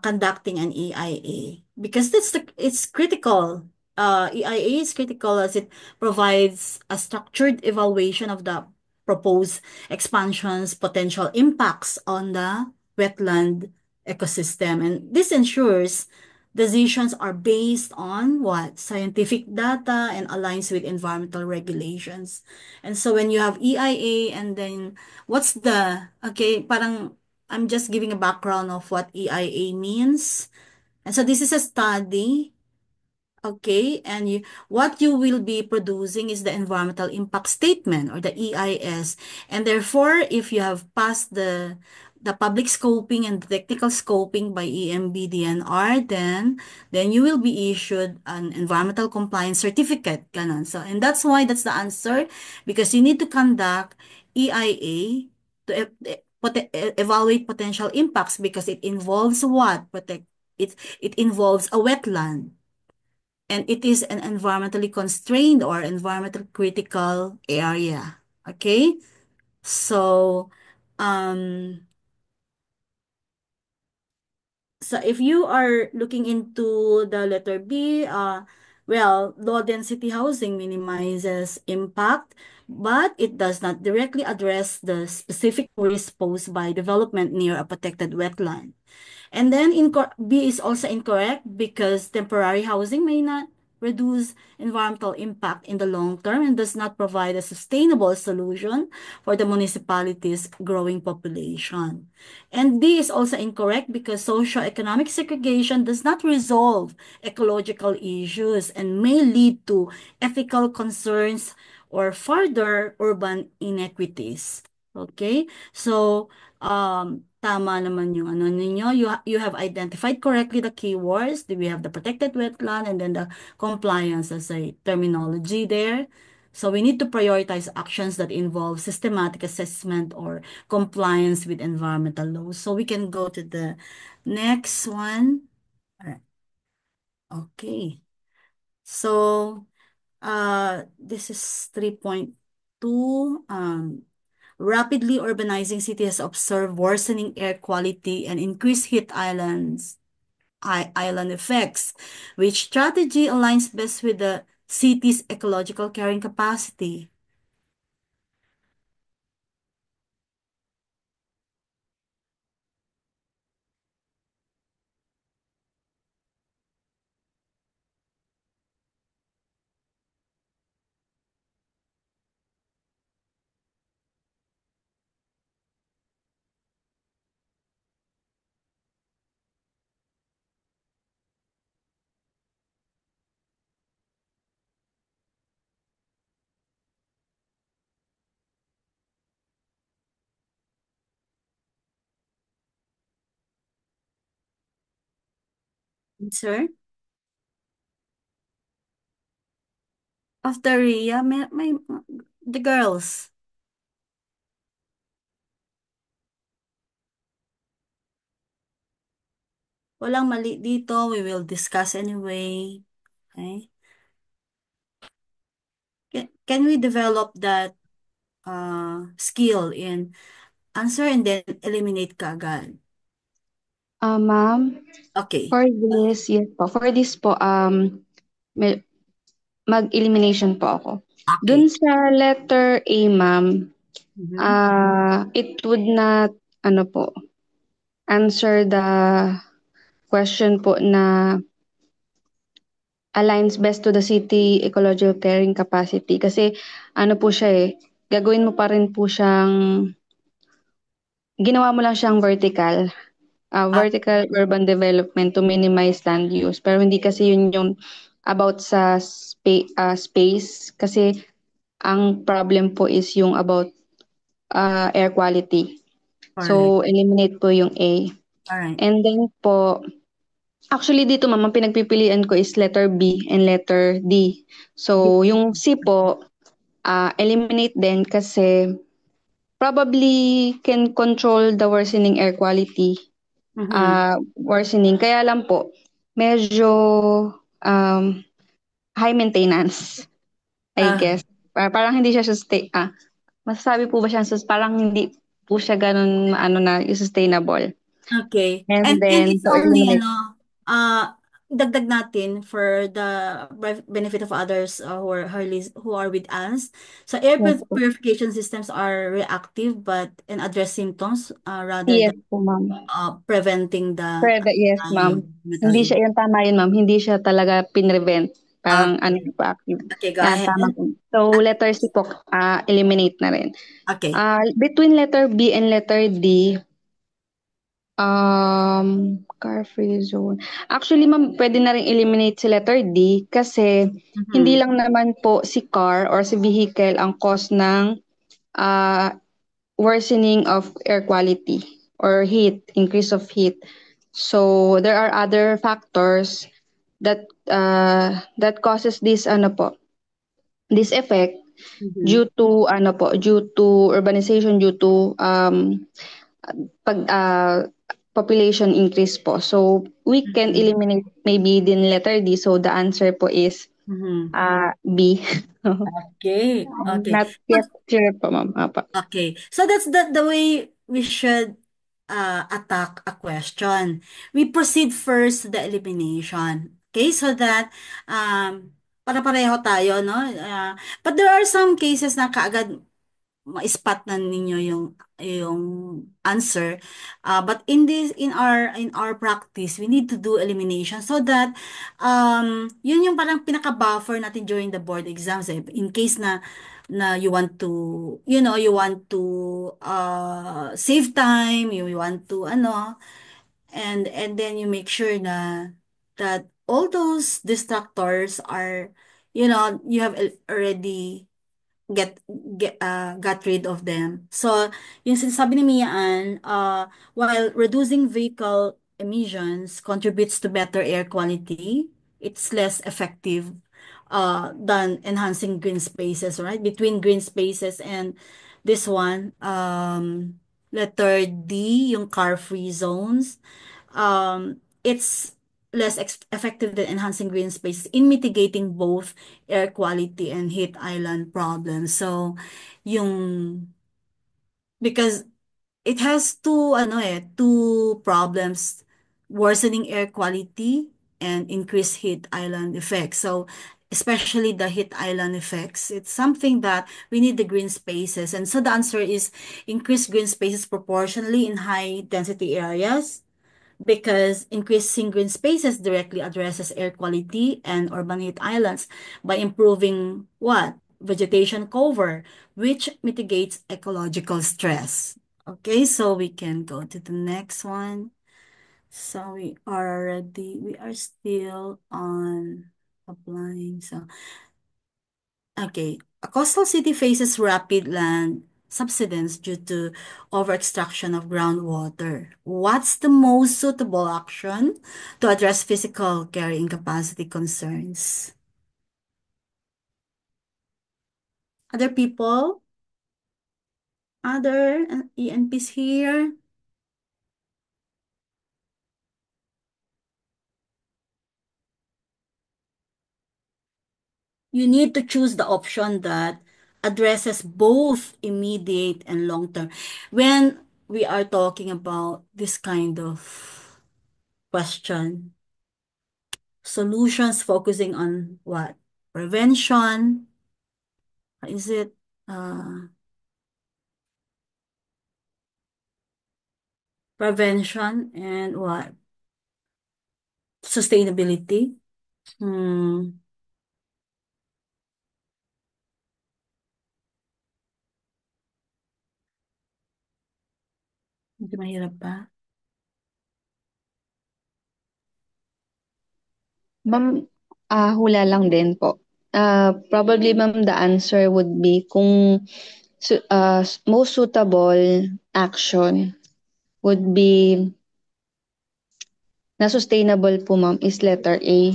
conducting an EIA because it's critical. EIA is critical as it provides a structured evaluation of the proposed expansion's potential impacts on the wetland ecosystem. And this ensures decisions are based on what? Scientific data and aligns with environmental regulations. And so when you have EIA and then okay, parang I'm just giving a background of what EIA means. And so this is a study, okay, and what you will be producing is the environmental impact statement or the EIS. And therefore, if you have passed the public scoping and the technical scoping by EMB-DNR, then you will be issued an environmental compliance certificate. Ganon. So, and that's the answer, because you need to conduct EIA to evaluate potential impacts because it involves what? It involves a wetland and it is an environmentally constrained or environmental critical area. Okay? So, um, so if you are looking into the letter B, well, low density housing minimizes impact, but it does not directly address the specific risk posed by development near a protected wetland. And then B is also incorrect because temporary housing may not reduce environmental impact in the long term and does not provide a sustainable solution for the municipality's growing population. And D is also incorrect because socioeconomic segregation does not resolve ecological issues and may lead to ethical concerns or further urban inequities. Okay? So, tama naman yung ano ninyo. You have identified correctly the keywords. We have the protected wetland and then the compliance as a terminology there. So we need to prioritize actions that involve systematic assessment or compliance with environmental laws. So we can go to the next one. Alright. Okay. So this is 3.2. Rapidly urbanizing cities observe worsening air quality and increased heat island effects. Which strategy aligns best with the city's ecological carrying capacity? Sir? After Ria, the girls. Walang mali dito. We will discuss anyway. Okay? Can we develop that skill in answer and then eliminate kaagad? Ma'am, Okay. for this, yes po. For this po, may- mag-elimination po ako. Okay. Dun sa letter A, ma'am, Mhm. it would not, ano po, answer the question po na aligns best to the city ecological carrying capacity. Kasi, ano po siya gagawin mo pa rin po siyang, ginawa mo lang siyang vertical. Vertical urban development to minimize land use. Pero hindi kasi yun yung about sa space. Kasi, ang problem po is yung about air quality. Correct. So, eliminate po yung A. Alright. And then po, actually dito ma'am, ang pinagpipilian ko is letter B and letter D. So, yung C po, eliminate din kasi probably can control the worsening air quality. Worsening. Kaya lang po, medyo um, high maintenance, I Ah, guess. Parang hindi siya masasabi po ba siyang parang hindi po siya ganun na sustainable. okay. And And then it's to only eliminate. dagdag natin for the benefit of others who are with us. So air Yes po. purification systems are reactive but and address symptoms rather Yes than po, ma'am. preventing the Yes, ma'am. underlying metal Hindi in. siya, yung tama yun, ma'am. Hindi siya talaga pinrevent. Parang Okay. pa active. Okay, go Yan, ahead. tama po. So, letter C po, eliminate na rin. Okay. Between letter B and letter D, car free zone. Actually, ma'am, pwede na rin eliminate si letter D kasi hindi lang naman po si car or si vehicle ang cause ng ah, worsening of air quality or heat, increase of heat. So there are other factors that causes this effect due to urbanization, due to pag population increase po. So we can eliminate maybe din letter D. So the answer po is B. Okay. Okay. Not yet sure po, ma'am. Apa. Okay. So that's the way we should attack a question. We proceed first to the elimination. Okay, so that para-pareho tayo, no? But there are some cases na kaagad ma-spot na ninyo yung answer. But in our practice, we need to do elimination so that yun yung parang pinaka-buffer natin during the board exams. In case na you want to save time, you want to and then you make sure that all those distractors are you have already get got rid of them. So, yung sinasabi ni Mian, while reducing vehicle emissions contributes to better air quality, it's less effective than enhancing green spaces, right? Between green spaces and this one, letter D, yung car-free zones, it's less effective than enhancing green spaces in mitigating both air quality and heat island problems. So, yung because it has two problems, worsening air quality and increased heat island effects. So, especially the heat island effects, it's something that we need the green spaces. And so the answer is increase green spaces proportionally in high density areas because increasing green spaces directly addresses air quality and urban heat islands by improving what? Vegetation cover, which mitigates ecological stress. Okay, so we can go to the next one. So we are still on applying. So, okay, a coastal city faces rapid land subsidence due to over-extraction of groundwater. What's the most suitable action to address physical carrying capacity concerns? Other people? Other ENPs here? You need to choose the option that addresses both immediate and long term. When we are talking about this kind of question, solutions focusing on what? Prevention. Is it prevention and what? Sustainability? Hmm. Medyo mahirap pa. Ma'am, hula lang din po. Probably, ma'am, the answer would be kung most suitable action would be na sustainable po, ma'am, is letter A.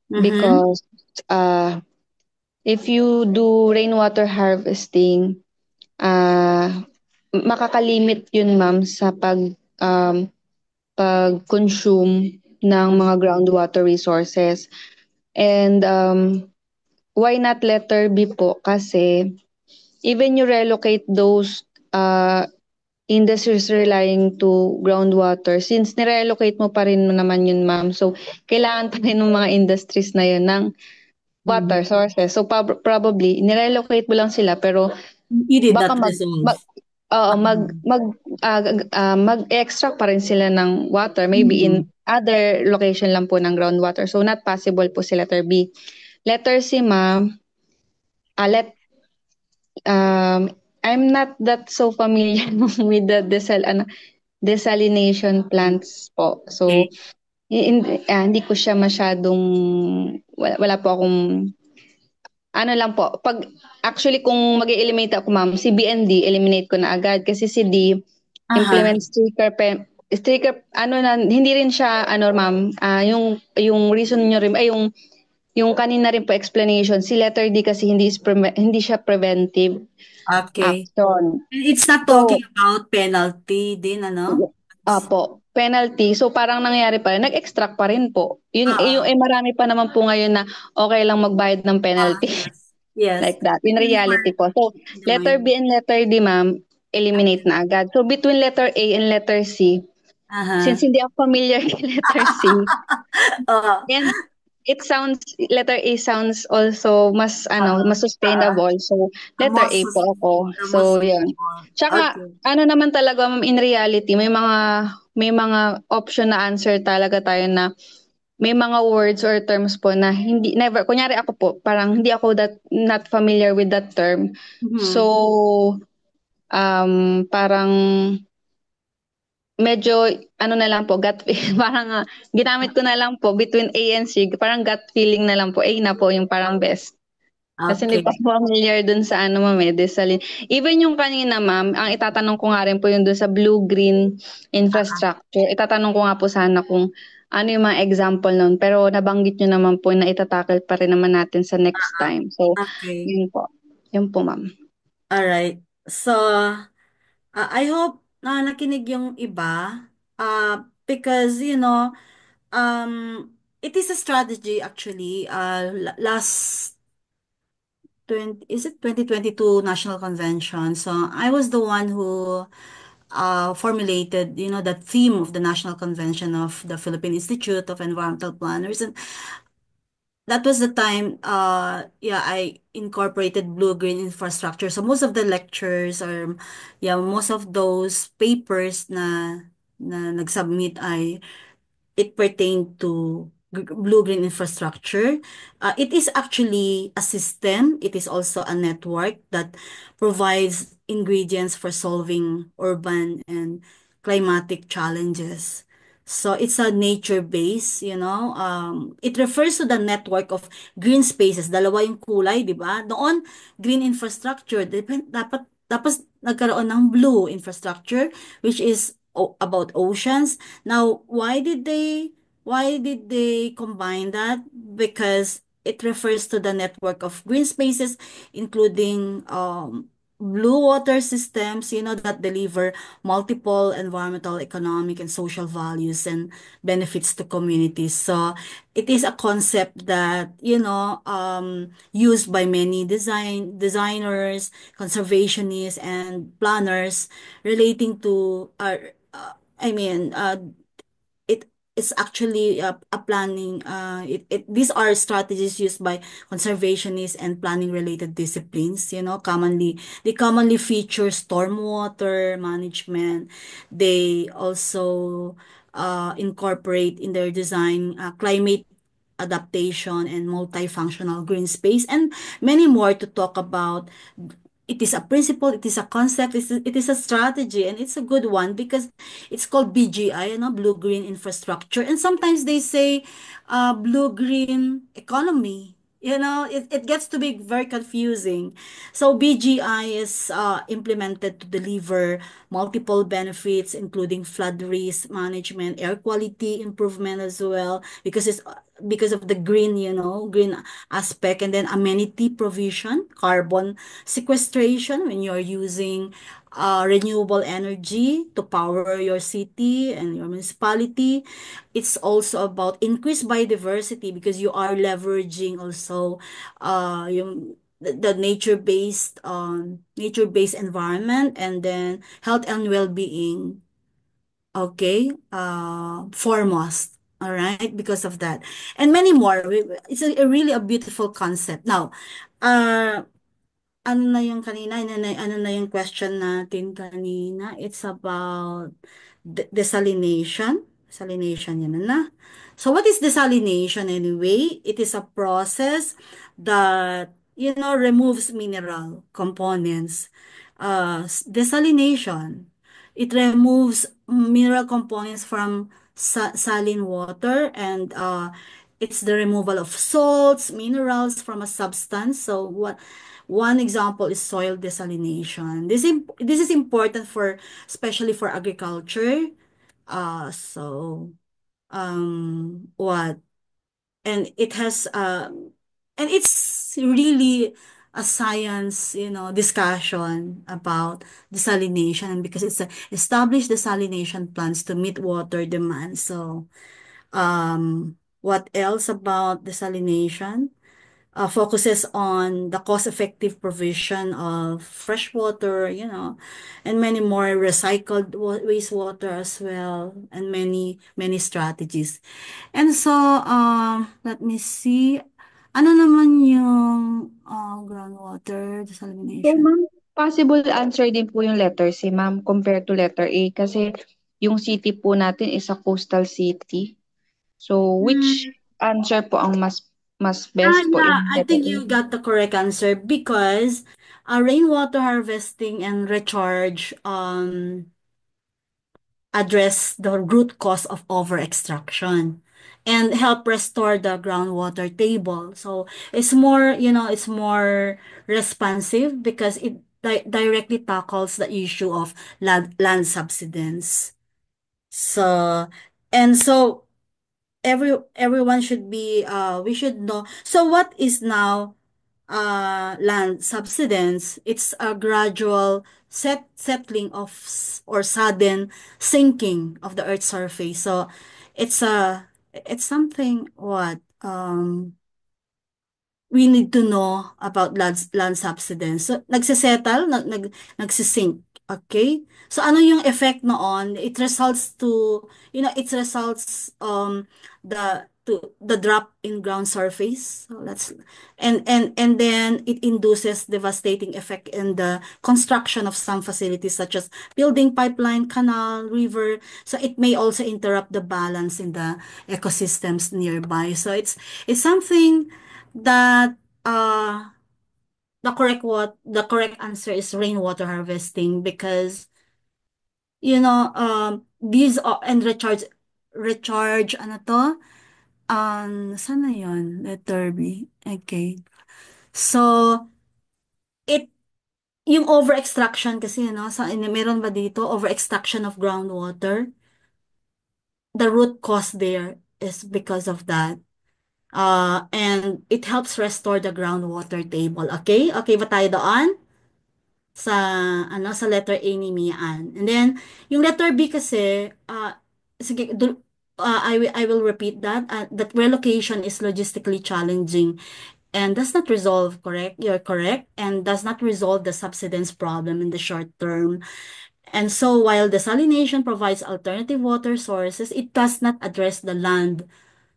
Because if you do rainwater harvesting, makakalimit yun ma'am sa pag-consume ng mga groundwater resources. And why not letter B po? Kasi even you relocate those industries relying to groundwater, since nirelocate mo pa rin naman yun ma'am. So, kailangan pa rin ng mga industries na yun ng water sources. So, probably, nirelocate mo lang sila pero You did baka not resolve. mag-extract pa rin sila ng water, maybe in other location lang po ng groundwater. So, not possible po si letter B. Letter C, ma'am, I'm not that so familiar with the desalination plants po. So, Okay. hindi ko siya masyadong, wala po akong, ano lang po, actually kung mag-eliminate ako ma'am, si BND, eliminate ko na agad. Kasi si D, implement sticker, hindi rin siya, ma'am, yung reason nyo rin, yung kanina rin po explanation, si letter D kasi hindi siya preventive Okay. action. It's not talking about penalty din, ano? Po, penalty. So parang nangyari pa rin, nag-extract pa rin po. Yung marami pa naman po ngayon na okay lang magbayad ng penalty. Yes. Yes. Like that. In reality po. So letter B and letter D, ma'am, eliminate na agad. So between letter A and letter C, since hindi ako familiar with letter C, and letter A sounds also mas sustainable. So letter A po ako. So yun. Tsaka naman talaga ma'am, in reality may mga option na answer talaga tayo na may mga words or terms po na never, kunyari ako po, parang hindi ako not familiar with that term. So parang medyo na lang po, parang ginamit ko na lang po between A and C, parang gut feeling na lang po, A na po yung parang best. Kasi hindi pa familiar dun sa ma'am, desaline. Even yung kanina ma'am, ang itatanong ko nga rin po yung dun sa blue-green infrastructure. Itatanong ko nga po sana kung ano yung mga example nun. Pero nabanggit nyo naman po na itatakil pa rin naman natin sa next time. So, yun po. Yun po ma'am. Alright. So, I hope na nakinig yung iba. Because, it is a strategy actually. Last 2022 National Convention. So I was the one who formulated, the theme of the National Convention of the Philippine Institute of Environmental Planners. And that was the time, I incorporated blue-green infrastructure. So most of the lectures or, most of those papers na nag-submit it pertained to blue-green infrastructure. It is actually a system. It is also a network that provides ingredients for solving urban and climatic challenges. So it's a nature base, it refers to the network of green spaces. Dalawa yung kulay, di ba? Noon, green infrastructure, dapat tapos nagkaroon ng blue infrastructure, which is about oceans. Now, why did they combine that? Because it refers to the network of green spaces, including blue water systems, that deliver multiple environmental, economic, and social values and benefits to communities. So it is a concept that, used by many designers, conservationists, and planners relating to it is actually a planning. These are strategies used by conservationists and planning related disciplines. They commonly feature stormwater management. They also incorporate in their design climate adaptation and multifunctional green space and many more to talk about. It is a principle, it is a concept, it is a strategy, and it's a good one because it's called BGI, blue-green infrastructure. And sometimes they say blue-green economy. It gets to be very confusing. So BGI is implemented to deliver multiple benefits, including flood risk management, air quality improvement as well, because it's because of the green, green aspect, and then amenity provision, carbon sequestration when you're using renewable energy to power your city and your municipality. It's also about increased biodiversity because you are leveraging also yung the nature-based environment, and then health and well-being. Okay, foremost. All right, because of that, and many more. It's a really a beautiful concept. Now, uh, ano na yung kanina? Ano na yung question natin kanina? It's about desalination. Desalination, yun na. So, what is desalination anyway? It is a process that, removes mineral components. Desalination. It removes mineral components from saline water, and it's the removal of salts, minerals from a substance. So one example is soil desalination. This is important especially for agriculture. So what? And it has and it's really a science, discussion about desalination, because it's established desalination plants to meet water demand. So, what else about desalination? Focuses on the cost-effective provision of fresh water, and many more recycled wastewater as well, and many, many strategies. And so, let me see. Ano naman yung groundwater So, desalination? ma'am, possible answer din po yung letter C, ma'am, compared to letter A kasi yung city po natin is a coastal city. So, which Hmm. answer po ang mas best po Yeah, yung I letter think A? you got the correct answer, because rainwater harvesting and recharge address the root cause of over-extraction and help restore the groundwater table. So it's more responsive because it directly tackles the issue of land subsidence. So, and so everyone should be we should know. So what is now land subsidence? It's a gradual settling of or sudden sinking of the earth's surface. So it's something what we need to know about land subsidence. So, nagsisettle, nagsisink. Okay? So, ano yung effect noon? It results the drop in ground surface. So and then it induces devastating effect in the construction of some facilities such as building, pipeline, canal, river. So it may also interrupt the balance in the ecosystems nearby. So it's something that the correct answer is rainwater harvesting, because these are and recharge ano to, saan na yun, letter B. Okay, so it yung over extraction kasi, meron ba dito over extraction of groundwater? The root cause there is because of that. And it helps restore the groundwater table. Okay? Okay ba tayo doon? Sa, sa letter A ni Mian. And then, yung letter B kasi, sige, I will repeat that. That relocation is logistically challenging and does not resolve, correct? You're correct. And does not resolve the subsidence problem in the short term. And so, while desalination provides alternative water sources, it does not address the land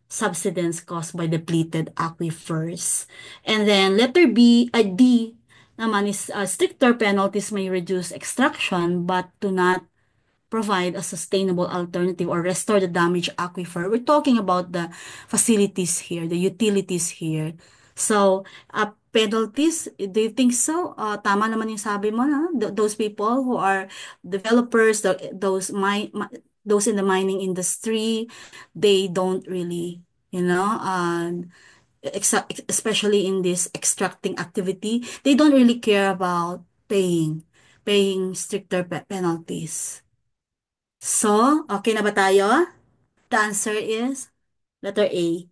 subsidence caused by depleted aquifers. And then letter D naman is stricter penalties may reduce extraction but do not provide a sustainable alternative or restore the damaged aquifer. We're talking about the facilities here, the utilities here. So, penalties, do you think so? Tama naman yung sabi mo, na those people who are developers, those in the mining industry, they don't really, especially in this extracting activity, they don't really care about paying stricter penalties. So, okay na ba tayo? The answer is letter A.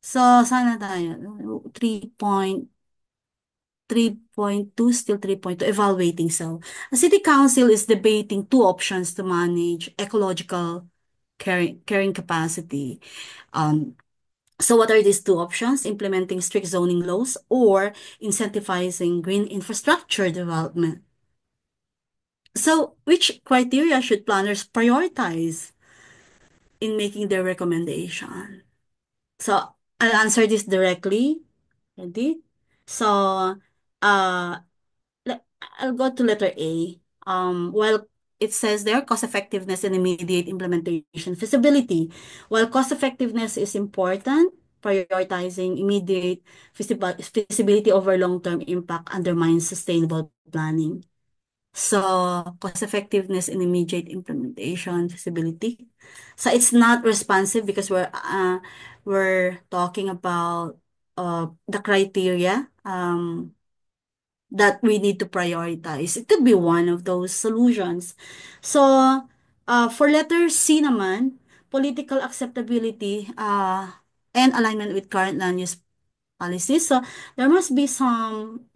So, sana tayo? 3.2, still 3.2, evaluating. So, a city council is debating two options to manage ecological carrying capacity. Um, so what are these two options? Implementing strict zoning laws or incentivizing green infrastructure development. So, which criteria should planners prioritize in making their recommendation? So, I'll answer this directly. Ready? So, uh, I'll go to letter A. While it says there, cost effectiveness and immediate implementation feasibility. While cost effectiveness is important, prioritizing immediate feasibility over long-term impact undermines sustainable planning. So, cost effectiveness and immediate implementation feasibility. So, it's not responsive because we're talking about the criteria that we need to prioritize. It could be one of those solutions. So, for letter C naman, political acceptability and alignment with current land use policies. So, there must be some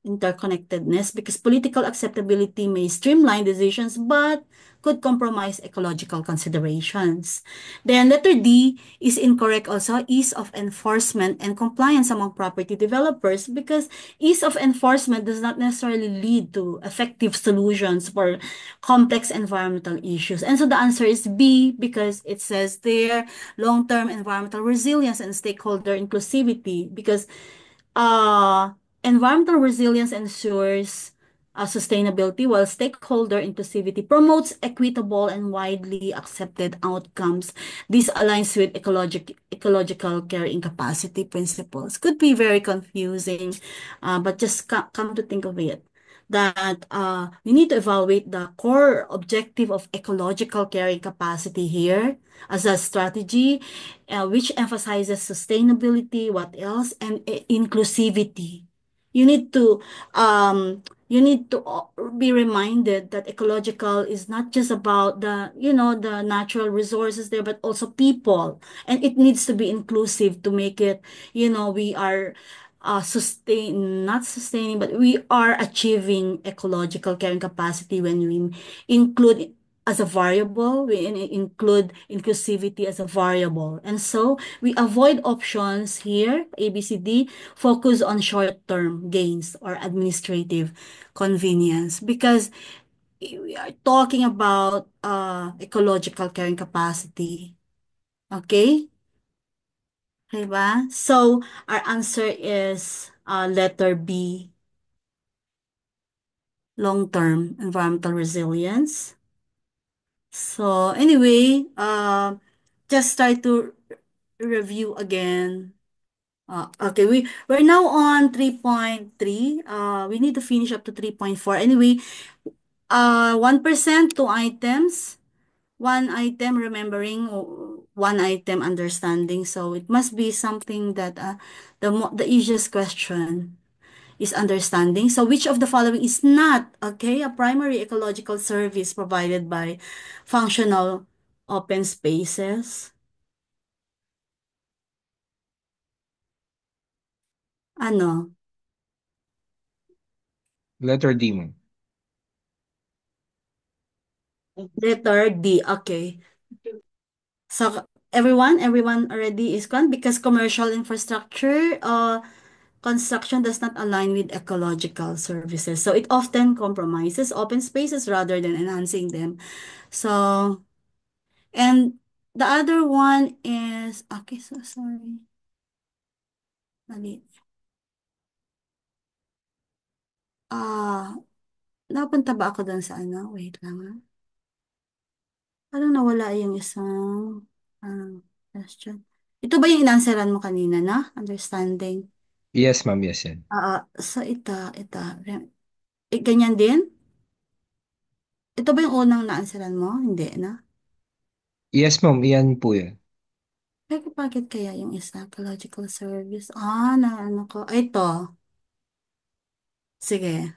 interconnectedness because political acceptability may streamline decisions but could compromise ecological considerations. Then letter D is incorrect also, ease of enforcement and compliance among property developers because ease of enforcement does not necessarily lead to effective solutions for complex environmental issues. And so the answer is B because it says there long-term environmental resilience and stakeholder inclusivity because uh, environmental resilience ensures sustainability, while stakeholder inclusivity promotes equitable and widely accepted outcomes. This aligns with ecological carrying capacity principles. Could be very confusing, but just come to think of it, that we need to evaluate the core objective of ecological carrying capacity here as a strategy, which emphasizes sustainability, what else, and inclusivity. You need to be reminded that ecological is not just about the natural resources there, but also people, and it needs to be inclusive to make it, we are not sustaining, but we are achieving ecological carrying capacity when we include as a variable, we include inclusivity as a variable. And so we avoid options here, A, B, C, D, focus on short-term gains or administrative convenience because we are talking about ecological carrying capacity. Okay? Okay ba? So our answer is letter B, long-term environmental resilience. So anyway, just try to review again. Okay, we're now on 3.3. We need to finish up to 3.4. Anyway, 1%, two items, one item remembering, one item understanding. So it must be something that the easiest question is understanding. So which of the following is not, okay, a primary ecological service provided by functional open spaces? Ano? Letter D, ma'am. Letter D. Okay. So everyone already is gone because commercial infrastructure construction does not align with ecological services. So it often compromises open spaces rather than enhancing them. So, and the other one is, okay, so sorry. Mali. Ah, napunta ba ako dun sa ano? Wait lang ha. Parang nawala yung isang ah, question. Ito ba yung inansweran mo kanina na? Understanding. Yes, ma'am. Yes, yan. So ganyan din? Ito ba yung unang na-answeran mo? Hindi na? Yes, ma'am. Yan po yan. Bakit kaya yung isa? Ecological service. Na ano ko. Ito. Sige.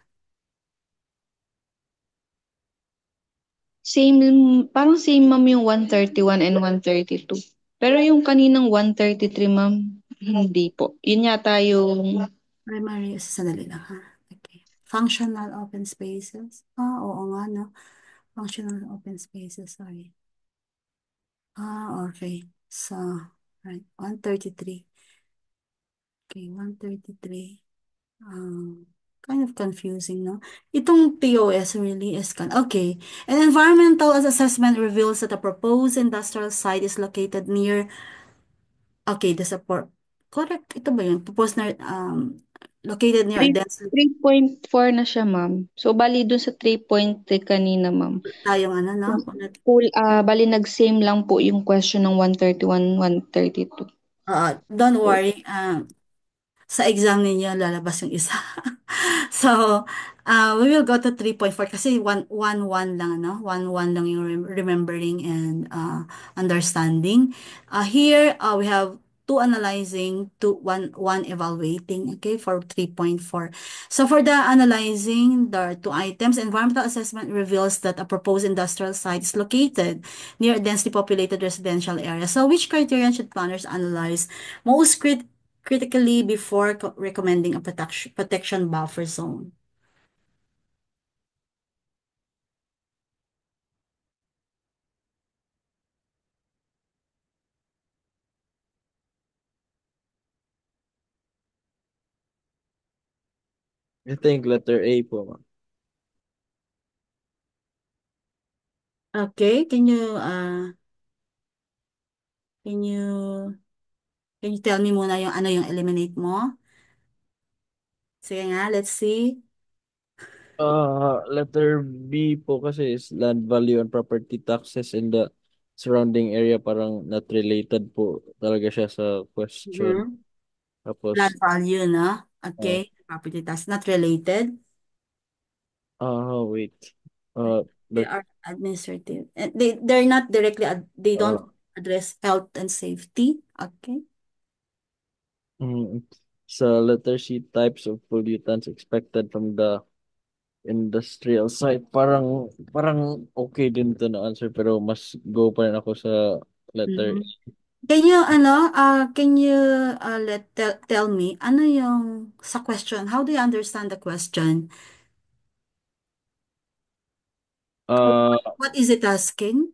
Same, parang same ma'am yung 131 and 132. Pero yung kaninang 133 ma'am, hindi po. Yun yata yung Primary, sandali lang ha. Okay. Functional open spaces. Oo nga, no? Functional open spaces, sorry. Okay. So, right, 133. Okay, 133. Kind of confusing, no? Itong TOS really is okay. An environmental assessment reveals that the proposed industrial site is located near, okay, the support. Correct. Ito ba yun? Proposed na, located near a 3, dense 3.4 na siya ma'am. So, bali dun sa 3.3 kanina ma'am. tayong ano, no? Bali nag-same lang po yung question ng 131, 132. Don't worry. Sa exam ninyo, lalabas yung isa. So, we will go to 3.4 kasi 1 lang, no? 1 lang yung remembering and understanding. Here, we have two analyzing, one evaluating, okay, for 3.4. So, for the analyzing, there are two items. Environmental assessment reveals that a proposed industrial site is located near a densely populated residential area. So, which criterion should planners analyze most critically before recommending a protection buffer zone? I think letter A po, ma'am. Okay, can you can you tell me muna yung ano yung eliminate mo? Sige nga, let's see. Letter B po kasi is land value and property taxes in the surrounding area, parang not related po talaga siya sa question. Mhm. Land Tapos, value, no? uh, Okay, property tax not related. wait. They Let, are administrative. And they're not directly they uh, don't address health and safety. Okay. mm, sa letter C, types of pollutants expected from the industrial site. Parang okay din to na answer, pero mas go pa rin ako sa letter A. Mhm. Can you tell me ano yung sa question? How do you understand the question? Uh, What is it asking?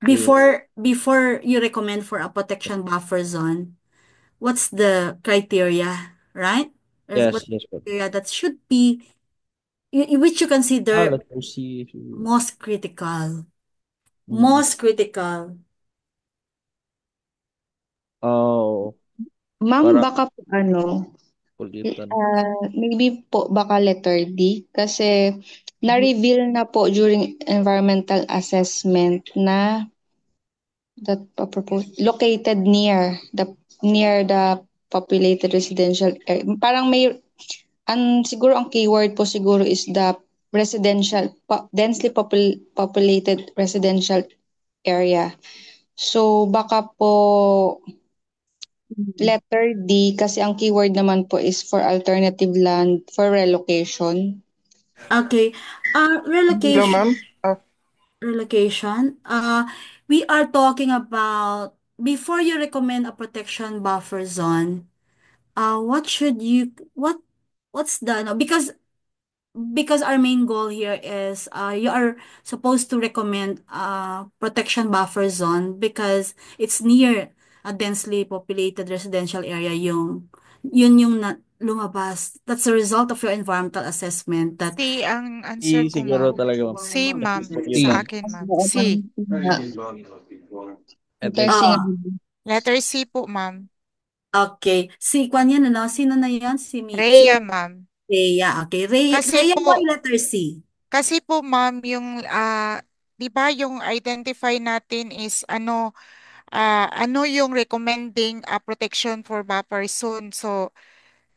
okay. Before you recommend for a protection buffer zone, what's the criteria, right? Yes, What yes po. criteria that should be which you consider Letter C. most critical? Mm. Most critical. Oh, Ma'am, para baka po pollutant. maybe po baka letter D kasi na-reveal na po during environmental assessment na that located near the populated residential area. Parang may siguro ang keyword po siguro is the residential densely populated residential area. So baka po letter D kasi ang keyword naman po is for alternative land for relocation. Okay. Hello, Relocation. ma'am. Relocation. We are talking about before you recommend a protection buffer zone. What should you what's the no? Because our main goal here is you are supposed to recommend protection buffer zone because it's near a densely populated residential area yun yung lumabas. That's a result of your environmental assessment that C ang answer E ko, siguro ma'am. talaga, ma'am. C, ma'am. Sa Pollutant. akin, ma'am. C. Letter Letter C C. nga. ah Letter C po, ma'am. okay. Si Kwan yan, ano? Sino na yan? Si Rhea, ma'am. Rhea. Okay. Kasi Rhea, why po, letter C? kasi po, ma'am, yung, 'di ba yung identify natin is ano yung recommending protection for buffer zone. So,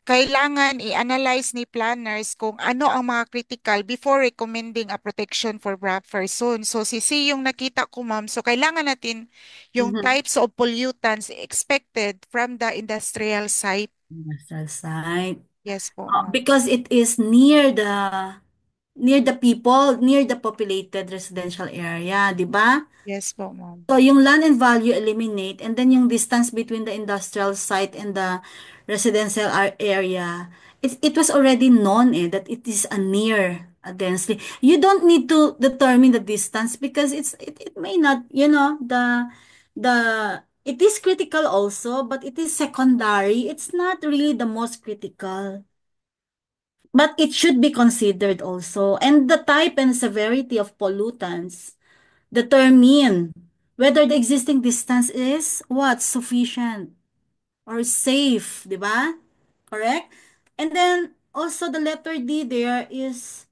kailangan i-analyze ni planners kung ano ang mga critical before recommending a protection for buffer zone. So, si C yung nakita ko, ma'am. So, kailangan natin yung Mhm. types of pollutants expected from the industrial site. Industrial site. Yes po, ma'am. Because it is near the people, near the populated residential area, di ba? Yes po, ma'am. So, yung land and value eliminate, and then yung distance between the industrial site and the residential area, it was already known that it is a near a densely. You don't need to determine the distance because it may not, the it is critical also, but it is secondary. It's not really the most critical. But it should be considered also. And the type and severity of pollutants determine whether the existing distance is what? Sufficient or safe, di ba? Correct? And then also the letter D there is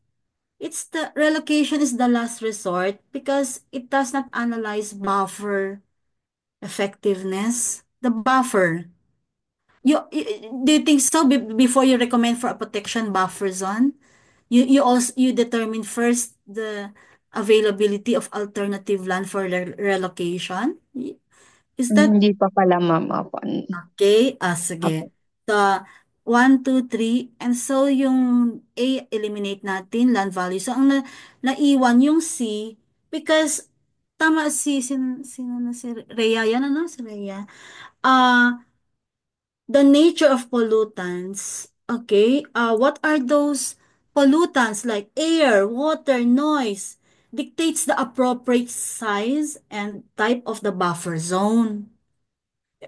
it's the relocation is the last resort because it does not analyze buffer effectiveness. The buffer. Do you think so before you recommend for a protection buffer zone? You also you determine first the availability of alternative land for relocation. Is that Hindi pa pala, ma'am. Opo. okay? Opo. Sige. So, 1, 2, 3. And so, yung A, eliminate natin, land value. So, ang naiwan yung C, because, tama sino na si Rhea, yan ano, si Rhea. Ah, the nature of pollutants, okay? What are those pollutants like air, water, noise? Dictates the appropriate size and type of the buffer zone.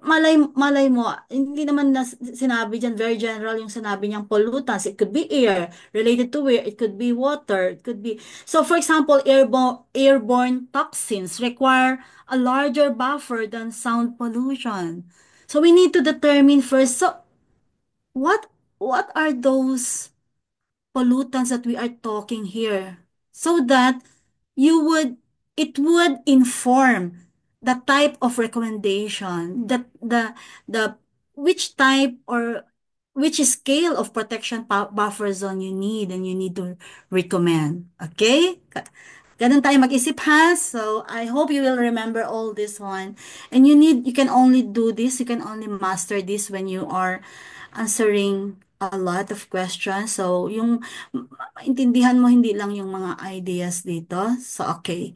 Malay mo, hindi naman sinabi diyan, very general yung sinabi niyang pollutants. It could be air, related to air. It could be water. It could be... So, for example, airborne toxins require a larger buffer than sound pollution. So, we need to determine first, so, what, what are those pollutants that we are talking here so that you would it would inform the type of recommendation that the which type or which scale of protection buffer zone you need and you need to recommend, okay? Ganun tayo mag-isip ha. So I hope you will remember all this one, and you can only do this, you can only master this when you are answering a lot of questions. So, maintindihan mo hindi lang yung mga ideas dito. So, okay.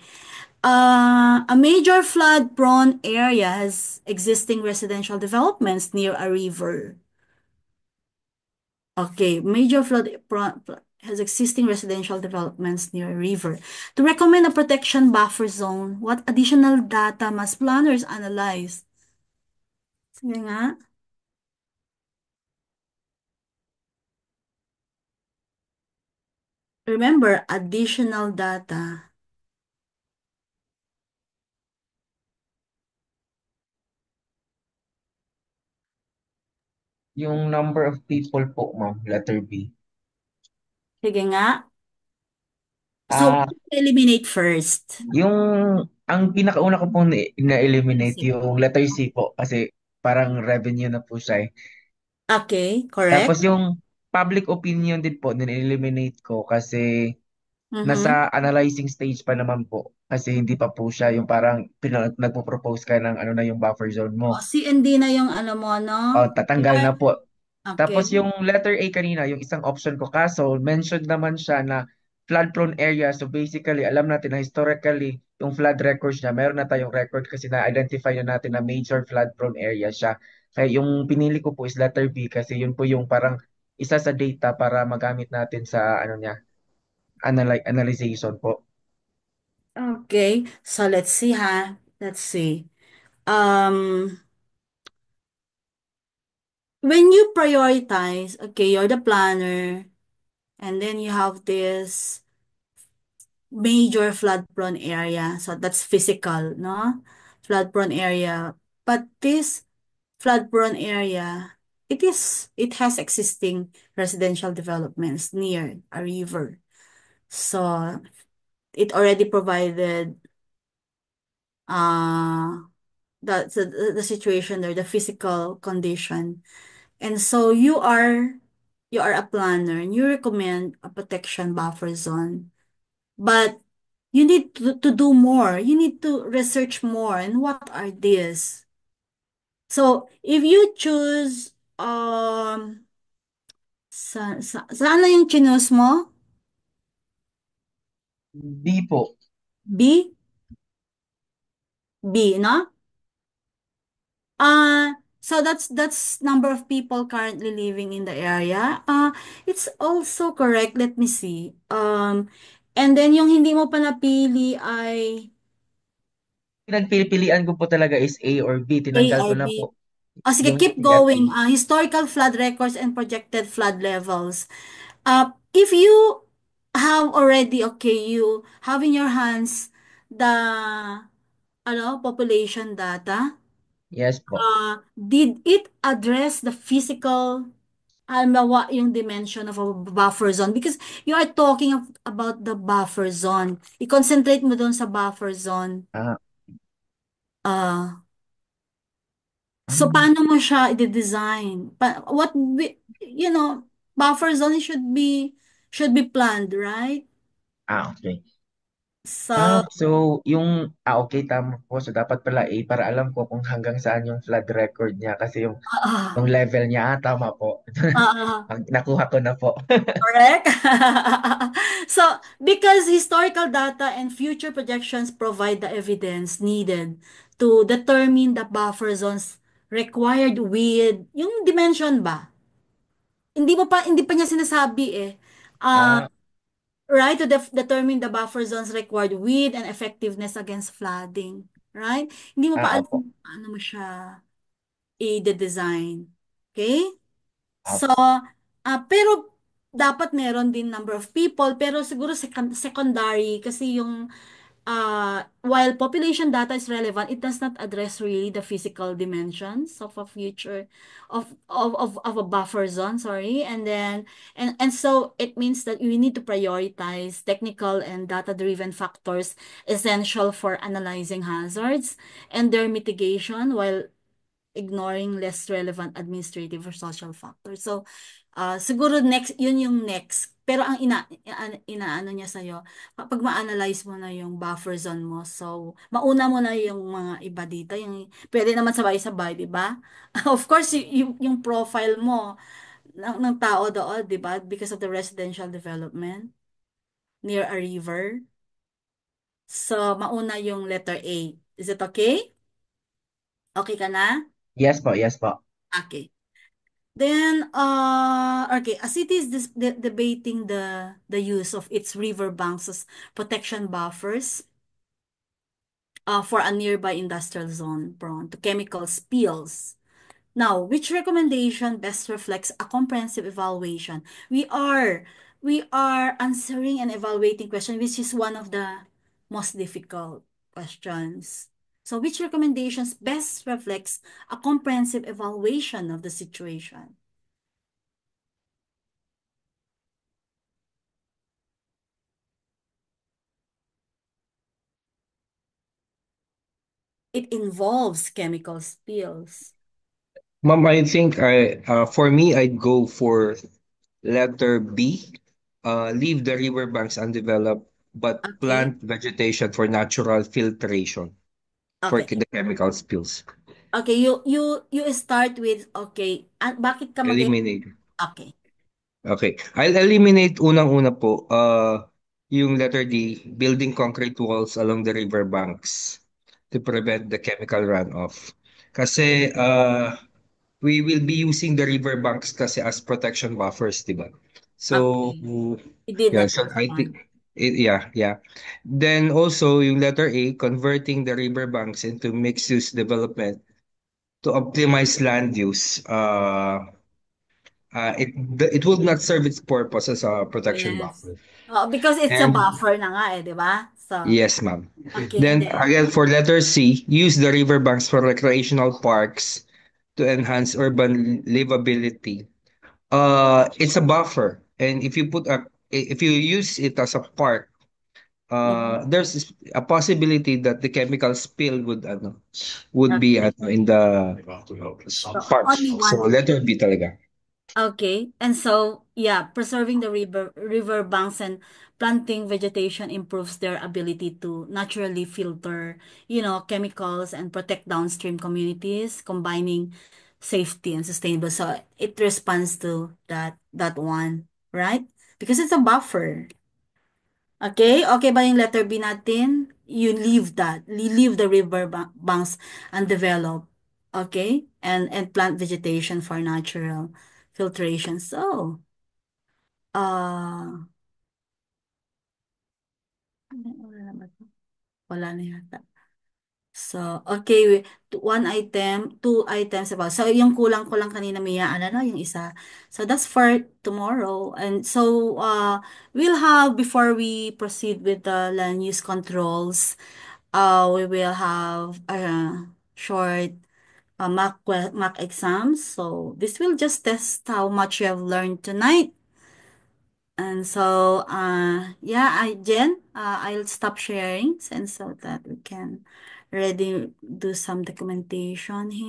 A major flood-prone area has existing residential developments near a river. Okay, major flood-prone has existing residential developments near a river. To recommend a protection buffer zone, what additional data must planners analyze? Sige nga. Remember, additional data. Yung number of people po, ma'am, letter B. Sige nga. So, Ah, eliminate first. yung ang pinakauna ko pong na-eliminate Isip. yung letter C po kasi parang revenue na po siya eh. Okay, Tapos correct. yung public opinion din po, na-eliminate ko kasi Mm-hmm. nasa analyzing stage pa naman po. Kasi hindi pa po siya yung parang nagpo-propose ka ng ano na yung buffer zone mo. C&D na yung ano mo, no? O, tatanggal na po. Okay. Tapos yung letter A kanina, yung isang option ko, kaso mentioned naman siya na flood-prone area. So basically, alam natin na historically, yung flood records niya, meron na tayong record kasi na-identify na natin na major flood-prone area siya. Kaya yung pinili ko po is letter B kasi yun po yung parang isa sa data para magamit natin sa ano niya, analyzation po. Okay. So, let's see ha. Let's see. Um, when you prioritize, okay, you're the planner, and then you have this major flood-prone area. So, that's physical, no? Flood-prone area. But this flood-prone area, it has existing residential developments near a river. So it already provided uh the situation there, the physical condition. And so you are a planner and you recommend a protection buffer zone. But you need to do more. You need to research more. And what are these? So if you choose Saan na yung chinus mo? B po. B? B, no? So that's number of people currently living in the area. It's also correct. Let me see. And then yung hindi mo pa napili ay Pinagpipilian ko po talaga is A or B. A Tinanggal ko or na B. po Sige, yung keep C at A. going. Historical flood records and projected flood levels. If you have already, okay, you have in your hands the population data. Yes po. Did it address the physical, halimbawa, yung dimension of a buffer zone? Because you are talking about the buffer zone. I-concentrate mo doon sa buffer zone. Ah, Uh, so, ah, paano mo siya i-design? Buffer zone should be planned, right? okay. So, Okay, tama po. So, dapat pala A para alam ko kung hanggang saan yung flood record niya kasi yung ah, level niya, tama po. ah, ah, Nakuha ko na po. correct? So, because historical data and future projections provide the evidence needed to determine the buffer zones required with yung dimension ba? Hindi pa niya sinasabi eh. Ah, Ah, right, to determine the buffer zones required with and effectiveness against flooding, right? Hindi mo pa alam opo. kung paano mo siya i-design. Okay? So, Opo. pero dapat meron din number of people, pero siguro secondary kasi yung while population data is relevant, it does not address really the physical dimensions of a future of a buffer zone, sorry. And then and so it means that we need to prioritize technical and data-driven factors essential for analyzing hazards and their mitigation while ignoring less relevant administrative or social factors. So, siguro yun yung next. Pero ang inaano niya sa'yo, kapag ma-analyze mo na yung buffer zone mo, so, mauna mo na yung mga iba dito, yung, pwede naman sabay-sabay, di ba? Of course, yung profile mo ng tao doon, di ba? Because of the residential development near a river. So, mauna yung letter A. Is it okay? Okay ka na? Yes po, yes po. Okay. Then, okay, a city is debating the use of its river banks as protection buffers for a nearby industrial zone prone to chemical spills. Now, which recommendation best reflects a comprehensive evaluation? We are answering and evaluating question, which is one of the most difficult questions. So, which recommendations best reflects a comprehensive evaluation of the situation? It involves chemical spills. Ma'am, I think for me, I'd go for letter B. Leave the riverbanks undeveloped, but Okay. plant vegetation for natural filtration for Okay. the chemical spills. Okay, you start with okay. Bakit ka Eliminate. Okay. Okay. I'll eliminate unang-una po, yung letter D, building concrete walls along the riverbanks to prevent the chemical runoff. Kasi we will be using the riverbanks kasi as protection buffers, di ba? So, Okay. You did yeah, not so I respond. think, yeah, yeah. Then also, yung letter A, converting the riverbanks into mixed-use development to optimize land use. It would not serve its purpose as a protection Yes. buffer. Oh, because it's a And buffer na nga eh, di ba? So, yes, ma'am. okay, and Then then again, for letter C, use the riverbanks for recreational parks to enhance urban livability. It's a buffer, and if you use it as a park, mhm. there's a possibility that the chemical spill would be Okay. in the So, park. only So one. letter B talaga. Okay. And so, yeah, preserving the river banks and planting vegetation improves their ability to naturally filter, chemicals and protect downstream communities, combining safety and sustainable. So it responds to that one, right? Because it's a buffer. Okay? Okay ba yung letter B natin? You leave that. Leave the river banks undeveloped. Okay? And plant vegetation for natural filtration. So, uh, wala na ba to? Wala na yata. So, okay, one item, two items about. So, yung kulang-kulang kanina, Mia, ano na, yung isa. So, that's for tomorrow. And so, we'll have, before we proceed with the land use controls, we will have a short mock exams. So, this will just test how much you have learned tonight. And so, yeah, Jen, I'll stop sharing and so that we can already do some documentation here.